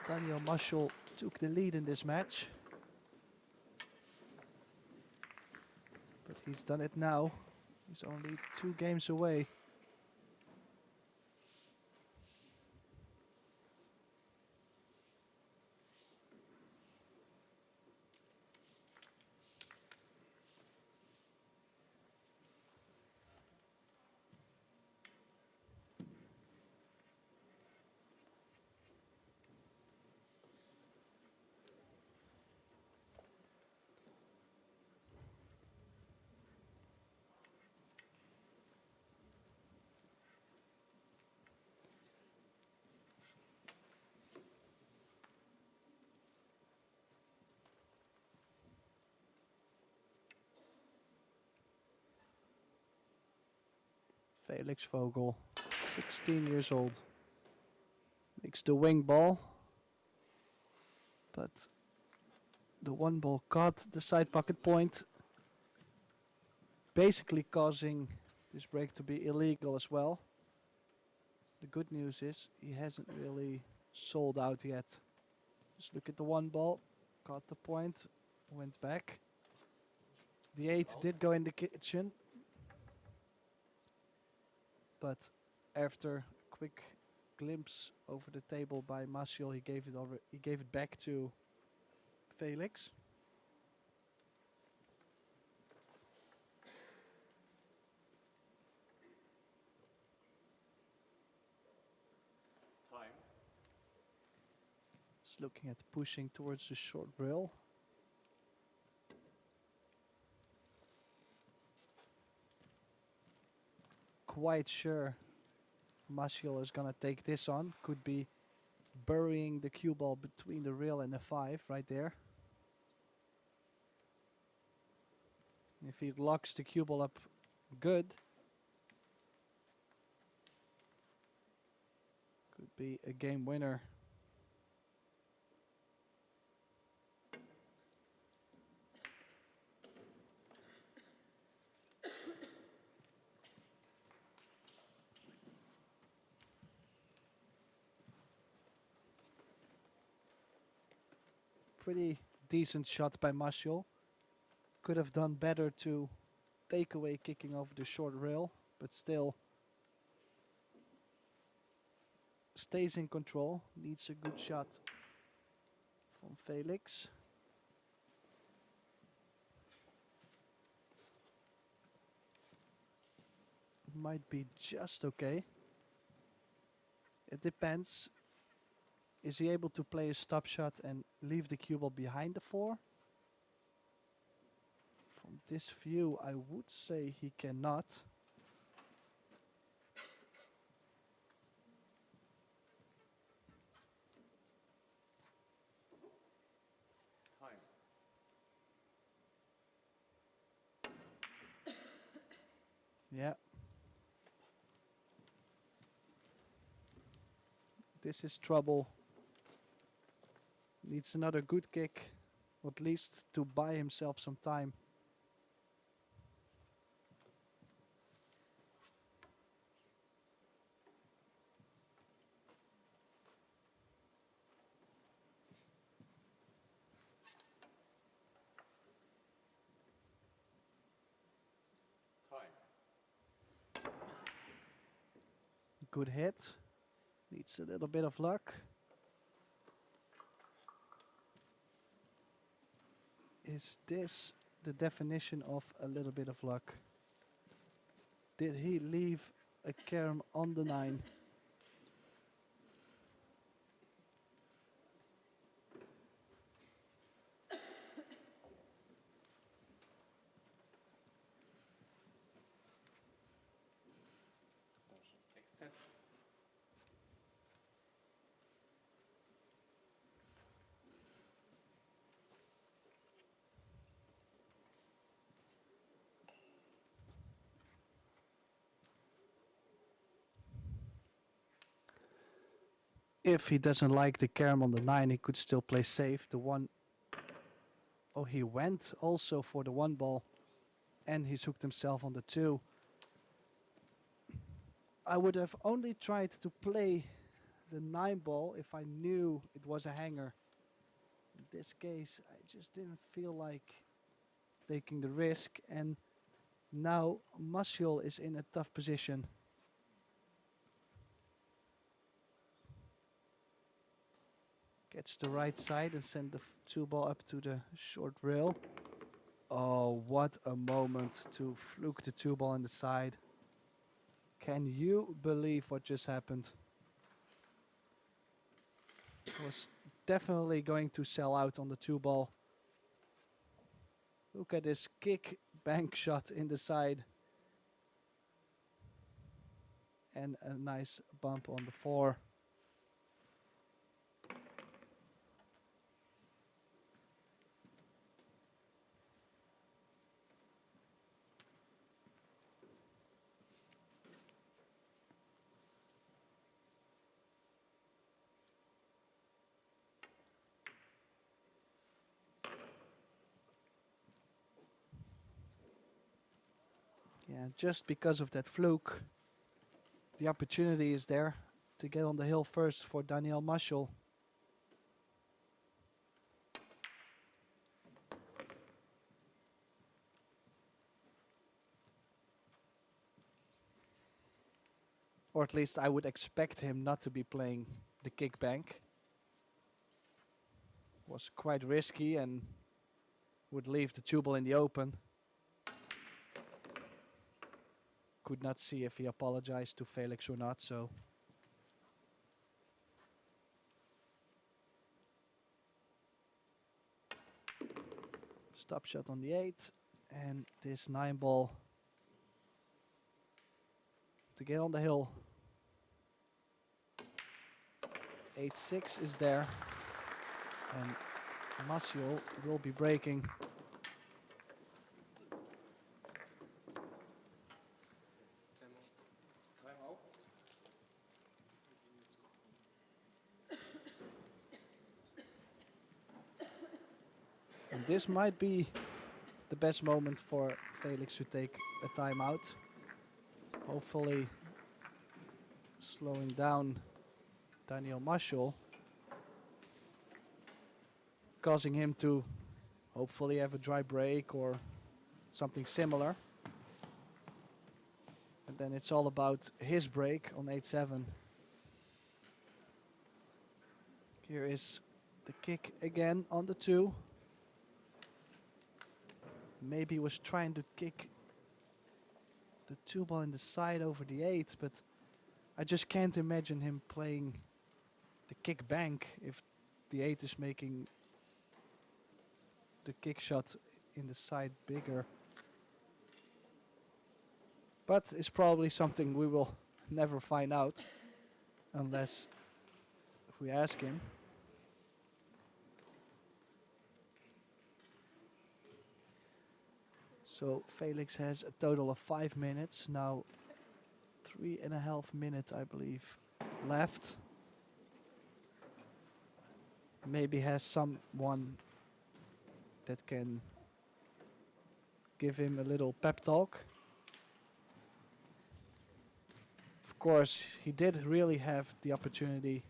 Daniel Maciol took the lead in this match. But he's done it now. He's only 2 games away. Felix Vogel, 16 years old. Makes the wing ball, but The one ball caught the side pocket point, basically causing this break to be illegal as well. The good news is he hasn't really sold out yet. Just look at the one ball, caught the point, went back. The 8 did go in the kitchen, but after a quick glimpse over the table by Maciol, he gave it back to Felix. Time. Just looking at pushing towards the short rail. Quite sure Maciol is gonna take this on. Could be burying the cue ball between the rail and the 5 right there. If he locks the cue ball up good, could be a game winner. Pretty decent shot by Maciol. Could have done better to take away kicking over the short rail, but still stays in control. Needs a good shot from Felix. Might be just okay. It depends. Is he able to play a stop shot and leave the cue ball behind the 4? From this view, I would say he cannot. Time. Yeah. This is trouble. Needs another good kick, or at least to buy himself some time. Time. Good hit. Needs a little bit of luck. Is this the definition of a little bit of luck? Did he leave a carom on the 9? Extension. If he doesn't like the carom on the 9, he could still play safe. The 1... Oh, he went also for the 1 ball. And he's hooked himself on the 2. I would have only tried to play the 9 ball if I knew it was a hanger. In this case, I just didn't feel like taking the risk. And now Maciol is in a tough position. Catch the right side and send the 2 ball up to the short rail. Oh, what a moment to fluke the 2 ball in the side. Can you believe what just happened? Was definitely going to sell out on the 2 ball. Look at this kick bank shot in the side. And a nice bump on the 4. Yeah, just because of that fluke, the opportunity is there to get on the hill first for Daniel Maciol. Or at least I would expect him not to be playing the kickbank. Was quite risky and would leave the two ball in the open. Could not see if he apologized to Felix or not, so. Stop shot on the 8, and this 9 ball to get on the hill. 8-6 is there, and Maciol will be breaking. Time out. And this might be the best moment for Felix to take a timeout. Hopefully slowing down Daniel Maciol, causing him to hopefully have a dry break or something similar. And then it's all about his break on 8-7. Here is the kick again on the 2. Maybe was trying to kick the 2 ball in the side over the 8, but I just can't imagine him playing the kick bank if the 8 is making the kick shot in the side bigger. But it's probably something we will never find out unless if we ask him. So Felix has a total of 5 minutes. Now 3.5 minutes, I believe, left. Maybe has someone that can give him a little pep talk. Of course, he did really have the opportunity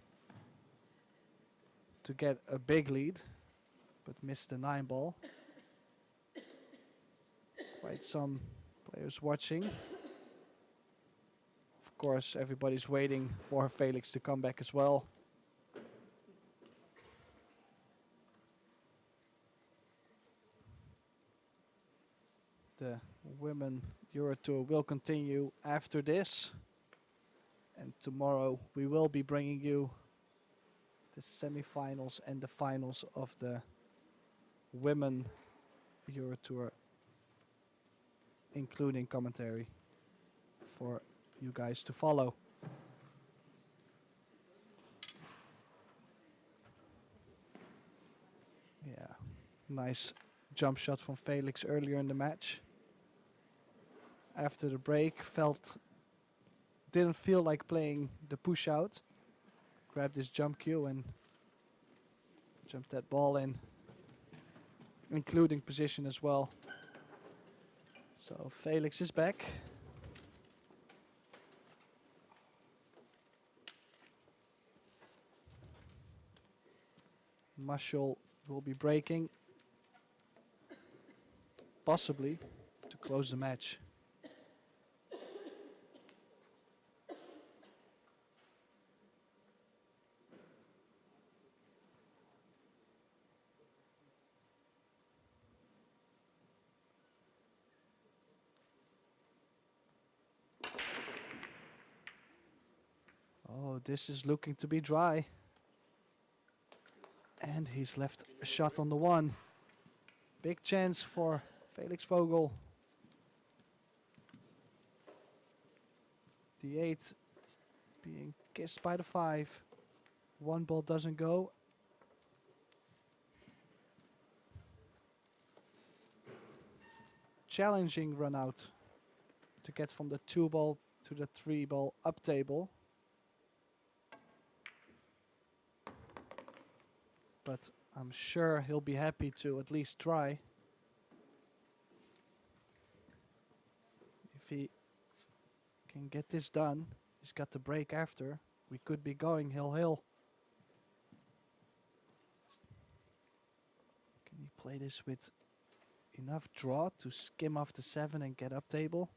to get a big lead, but missed the 9 ball. Quite some players watching. Of course, everybody's waiting for Felix to come back as well. The women EuroTour will continue after this. And tomorrow we will be bringing you the semifinals and the finals of the women EuroTour, including commentary for you guys to follow. Yeah, nice jump shot from Felix earlier in the match. After the break, didn't feel like playing the push out. Grabbed his jump cue and jumped that ball in, including position as well. So Felix is back. Maciol will be breaking, possibly to close the match. Oh, this is looking to be dry. And he's left a shot on the 1. Big chance for Felix Vogel. The 8 being kissed by the 5. 1 ball doesn't go. Challenging run out to get from the 2 ball to the 3 ball up table. But I'm sure he'll be happy to at least try. If he can get this done, he's got the break after. We could be going hill. Can he play this with enough draw to skim off the 7 and get up table?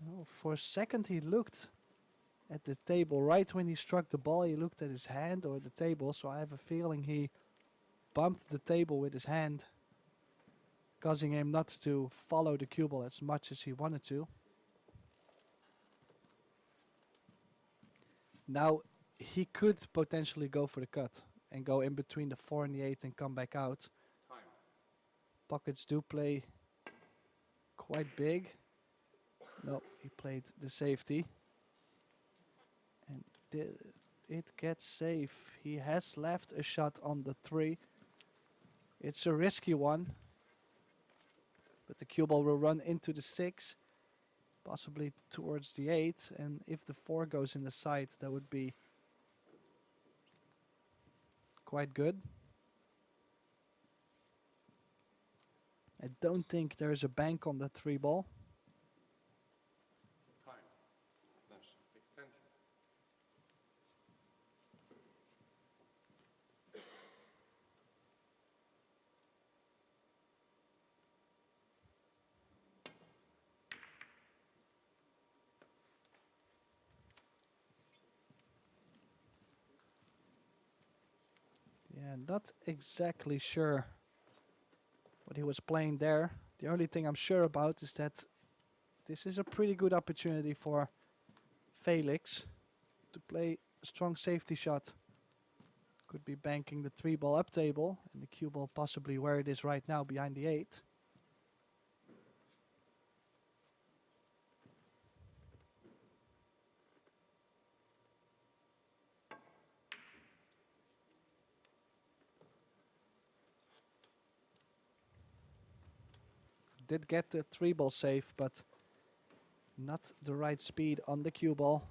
Oh, for a second he looked at the table. Right when he struck the ball, he looked at his hand or the table. So I have a feeling he bumped the table with his hand, causing him not to follow the cue ball as much as he wanted to. Now, he could potentially go for the cut and go in between the 4 and the 8 and come back out. Time. Pockets do play quite big. No, he played the safety. And it gets safe. He has left a shot on the 3. It's a risky one. But the cue ball will run into the 6, possibly towards the 8. And if the 4 goes in the side, that would be quite good. I don't think there's a bank on the 3 ball. Time. Extension. Extension. Yeah, not exactly sure what he was playing there. The only thing I'm sure about is that this is a pretty good opportunity for Felix to play a strong safety shot. Could be banking the 3 ball up table and the cue ball possibly where it is right now behind the 8. Did get the 3 ball safe, but not the right speed on the cue ball.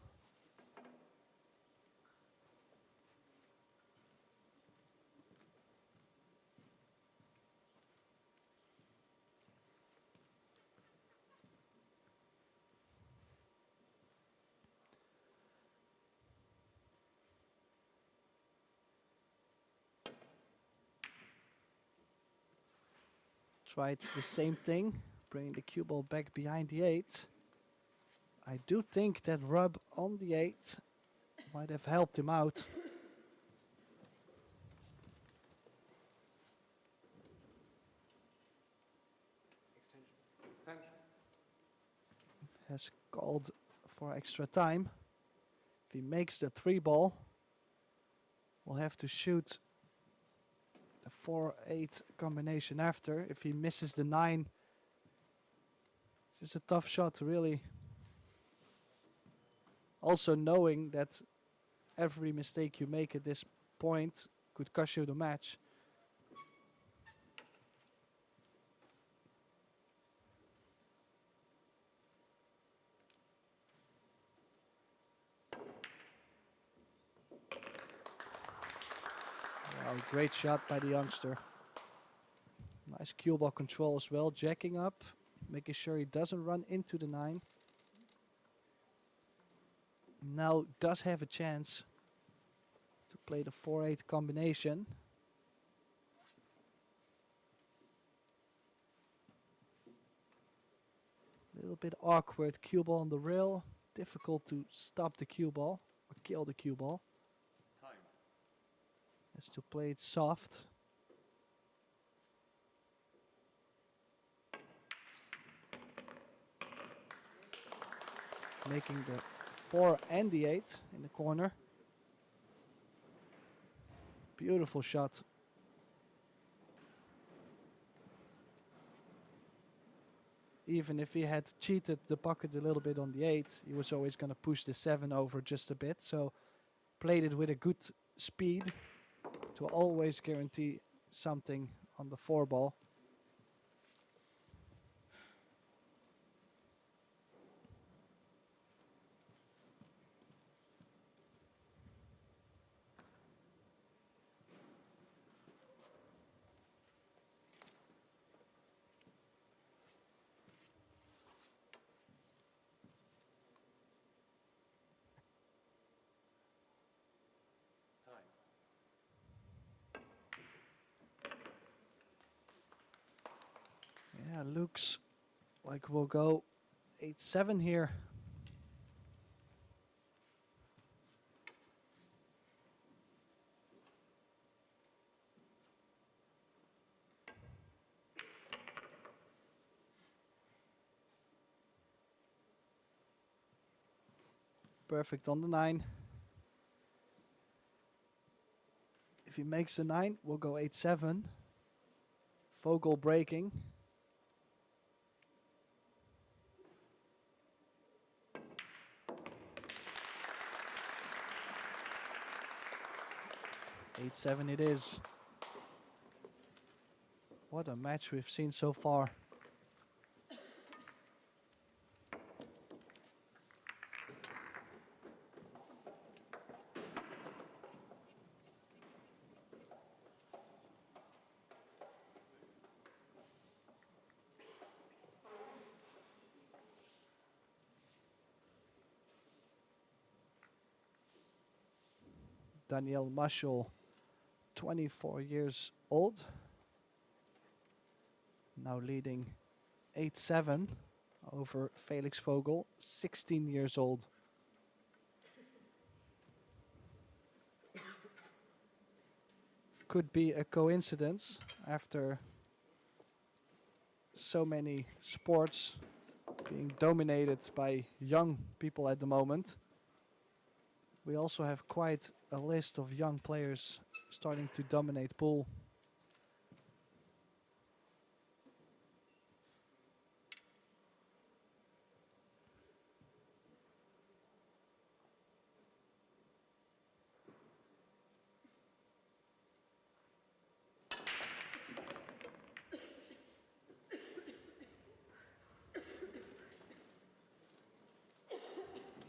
Tried the same thing, bringing the cue ball back behind the 8. I do think that rub on the 8 might have helped him out. Extension. Has called for extra time. If he makes the 3 ball, we'll have to shoot the 4-8 combination after. If he misses the 9, this is a tough shot, really. Also knowing that every mistake you make at this point could cost you the match. Wow, great shot by the youngster. Nice cue ball control as well, jacking up, making sure he doesn't run into the 9. Now does have a chance to play the 4-8 combination. A little bit awkward, cue ball on the rail. Difficult to stop the cue ball or kill the cue ball. Time. Has to play it soft. Making the 4 and the 8 in the corner. Beautiful shot. Even if he had cheated the pocket a little bit on the 8, he was always going to push the 7 over just a bit. So played it with a good speed to always guarantee something on the 4 ball. Yeah, looks like we'll go 8-7 here. Perfect on the 9. If he makes the 9, we'll go 8-7. Vogel breaking. Eight, 7 it is. What a match we've seen so far. Maciol, 24 years old. Now leading 8-7 over Felix Vogel, 16 years old. Could be a coincidence after so many sports being dominated by young people at the moment. We also have quite a list of young players starting to dominate pool.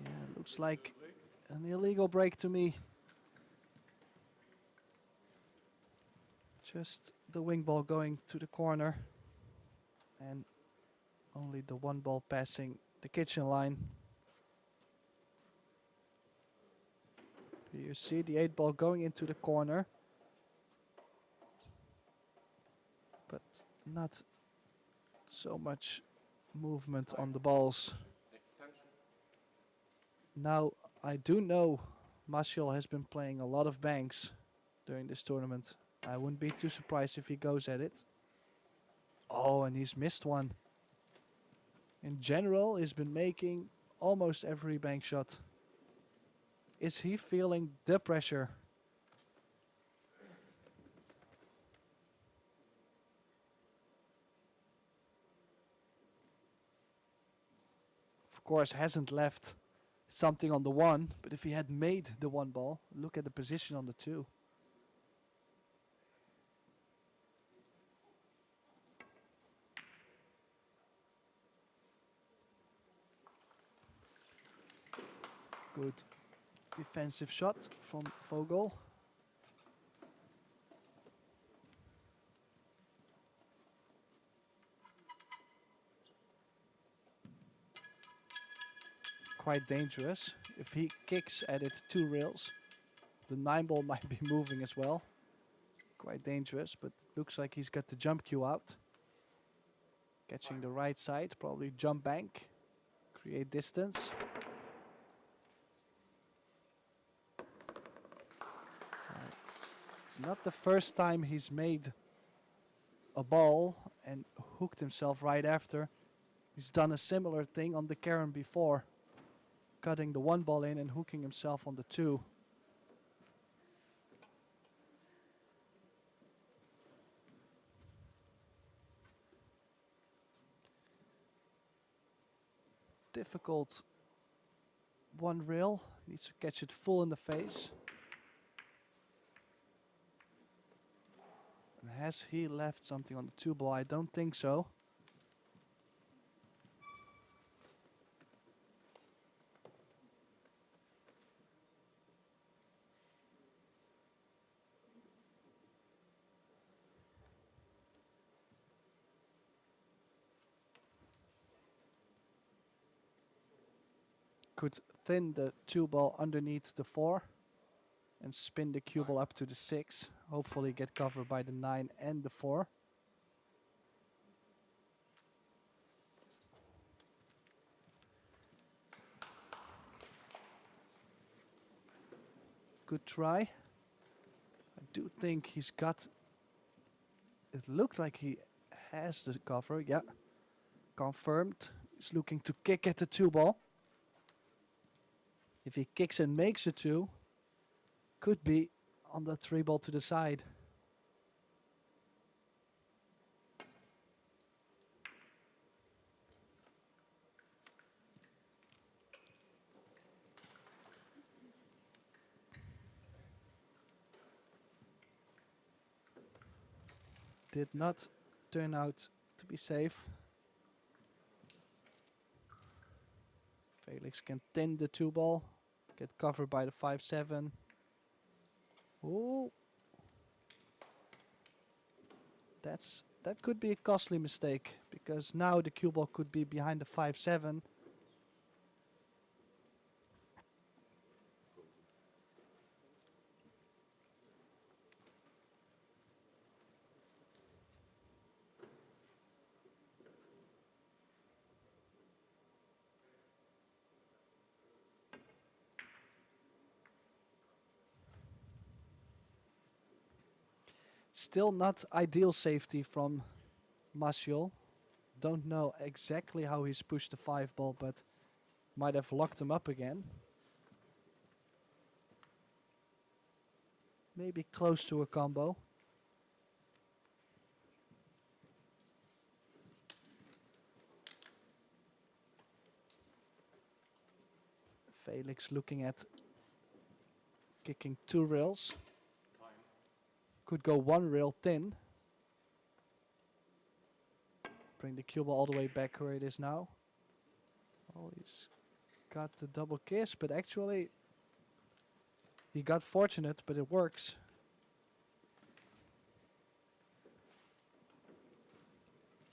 Yeah, looks like an illegal break to me. Just the wing ball going to the corner and only the one ball passing the kitchen line. You see the 8 ball going into the corner, but not so much movement on the balls. Extension. Now, I do know Maciol has been playing a lot of banks during this tournament. I wouldn't be too surprised if he goes at it. Oh, and he's missed one. In general, he's been making almost every bank shot. Is he feeling the pressure? Of course, hasn't left something on the 1, but if he had made the 1 ball, look at the position on the 2. Good defensive shot from Vogel. Quite dangerous. If he kicks at it 2 rails, the 9 ball might be moving as well. Quite dangerous, but looks like he's got the jump cue out. Catching the right side, probably jump bank, create distance. It's not the first time he's made a ball and hooked himself right after. He's done a similar thing on the Karen before, cutting the 1 ball in and hooking himself on the 2. Difficult 1 rail, needs to catch it full in the face. And has he left something on the 2 ball? I don't think so. Could thin the 2 ball underneath the 4 and spin the cue ball up to the 6. Hopefully get covered by the 9 and the 4. Good try. I do think he's got... It looked like he has the cover. Yeah. Confirmed. He's looking to kick at the 2 ball. If he kicks and makes a 2, could be on the 3 ball to the side. Did not turn out to be safe. Felix can tin the 2 ball. Get covered by the 5-7. Oh. That could be a costly mistake, because now the cue ball could be behind the 5-7. Still not ideal safety from Maciol. Don't know exactly how he's pushed the 5 ball, but might have locked him up again. Maybe close to a combo. Felix looking at kicking 2 rails. Time. Could go 1 rail thin. Bring the cue ball all the way back where it is now. Oh, he's got the double kiss, but actually he got fortunate, but it works.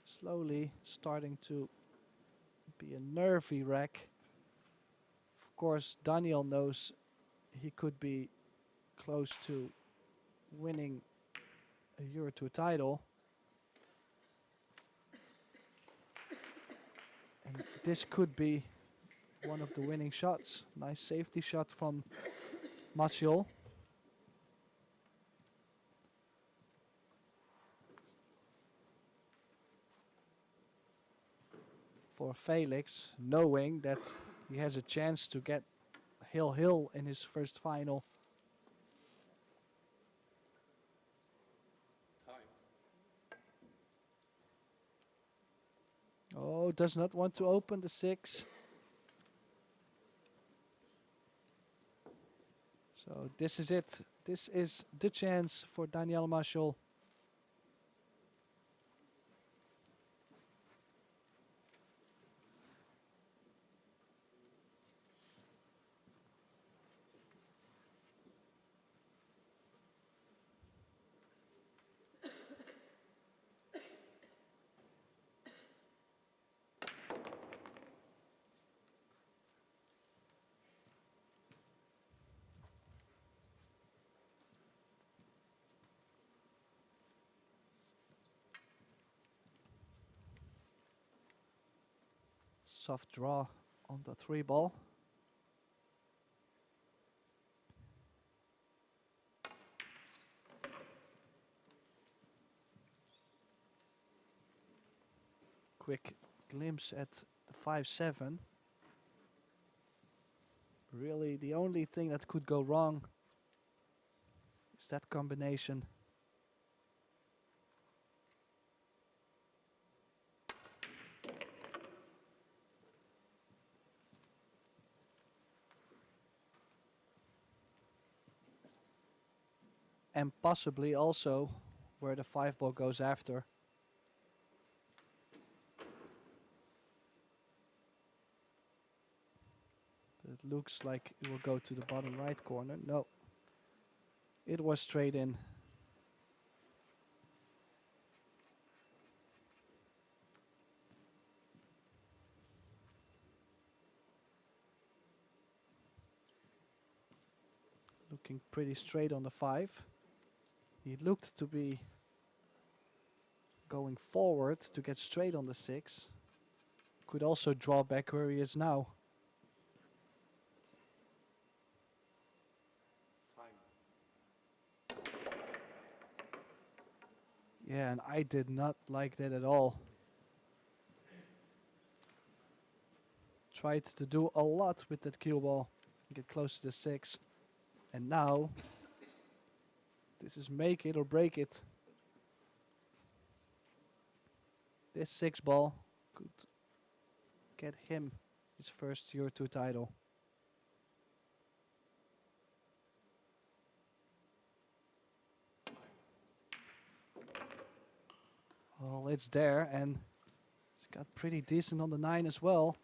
Slowly starting to be a nervy wreck. Of course, Daniel knows he could be close to winning a EuroTour title. And this could be one of the winning shots. Nice safety shot from Maciol. For Felix, knowing that he has a chance to get hill in his first final. Time. Oh, does not want to open the 6. So this is it. This is the chance for Daniel Maciol. Soft draw on the 3 ball. Quick glimpse at the 5-7. Really, the only thing that could go wrong is that combination. And possibly also where the 5-ball goes after. But it looks like it will go to the bottom right corner. No. It was straight in. Looking pretty straight on the 5. He looked to be going forward to get straight on the 6. Could also draw back where he is now. Time. Yeah, and I did not like that at all. Tried to do a lot with that cue ball, get close to the 6. And now, this is make it or break it. This 6 ball could get him his first EuroTour title. Well, it's there, and it's got pretty decent on the 9 as well.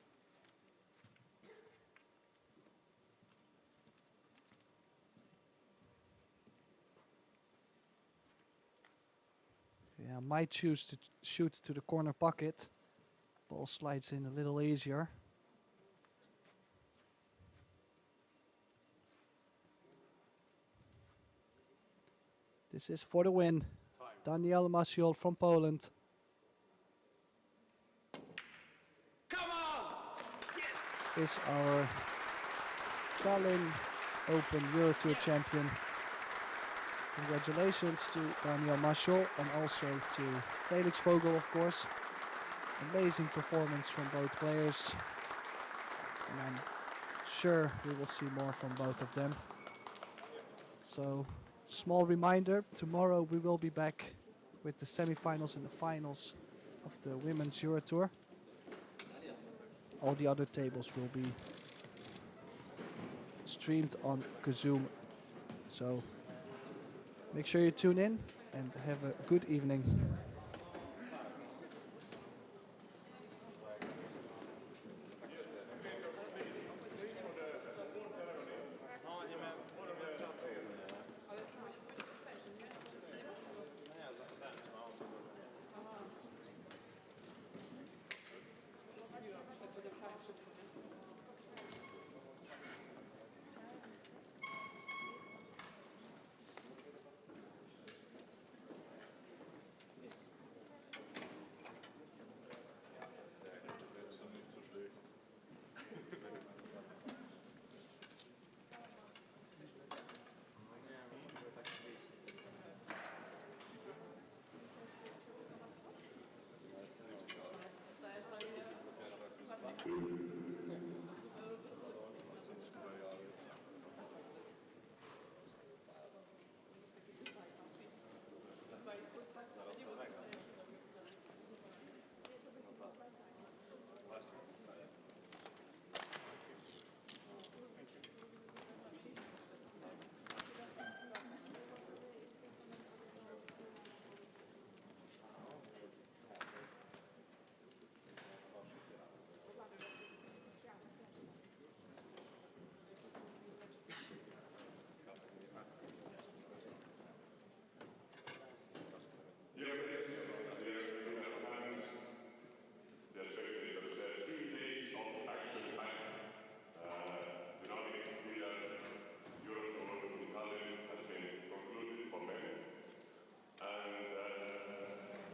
Yeah, might choose to shoot to the corner pocket. Ball slides in a little easier. This is for the win. Daniel Maciol from Poland. Come on! Yes! Is our Tallinn Open EuroTour champion. Congratulations to Daniel Maciol and also to Felix Vogel, of course. Amazing performance from both players. And I'm sure we will see more from both of them. So, small reminder, tomorrow we will be back with the semifinals and the finals of the Women's EuroTour. All the other tables will be streamed on Zoom. So make sure you tune in and have a good evening.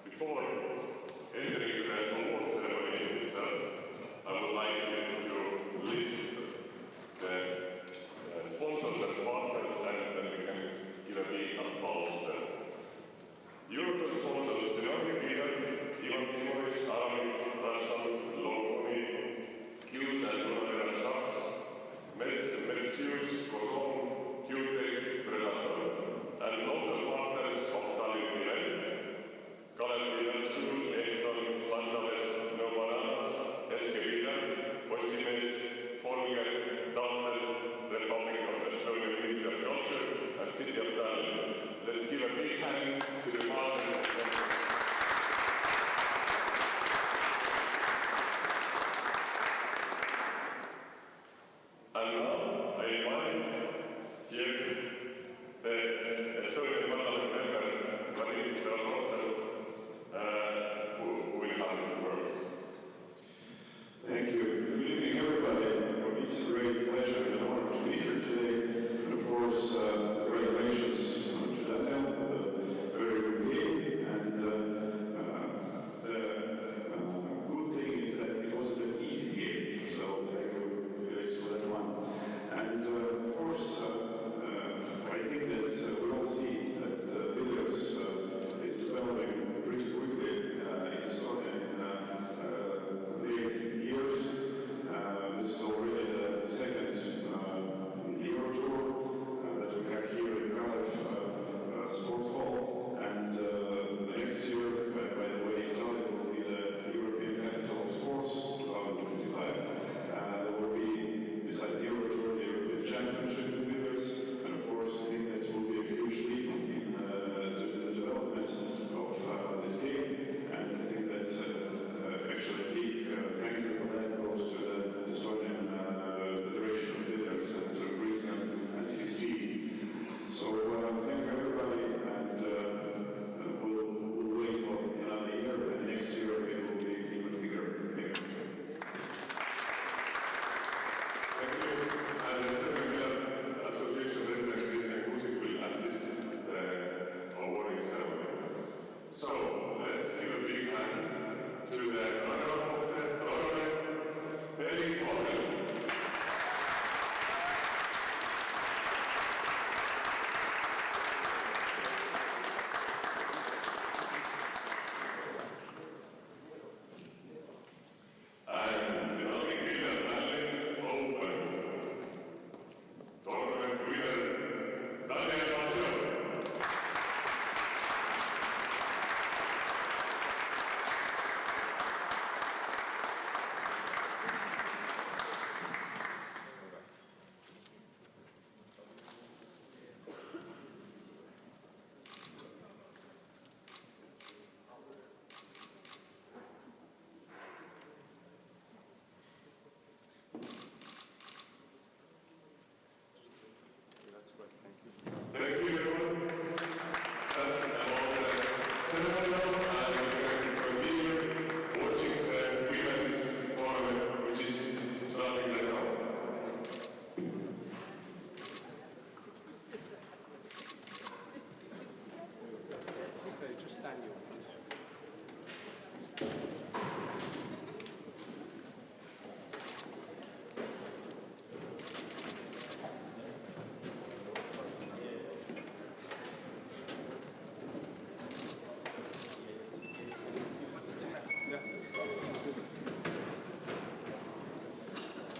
Before entering the award ceremony itself, I would like you to list the sponsors and partners, and then we can give a big applause to them. EuroTour sponsors Dynamic Leader, Ivan Simonis, Aramid, Russell, Longoni, Hughes and Brunner Staffs, Metzius, Coson, Q-Tech, Predator, and local partners of Tallinn event. Kalev Viljansuu, Ehton, Lanzaves, No Bananas, Eskevilla, Postimees, Folger, Tahvel, Republic of Estonia Ministry of Culture, and City of Tallinn. Let's give a big hand to the partners. Tallinn.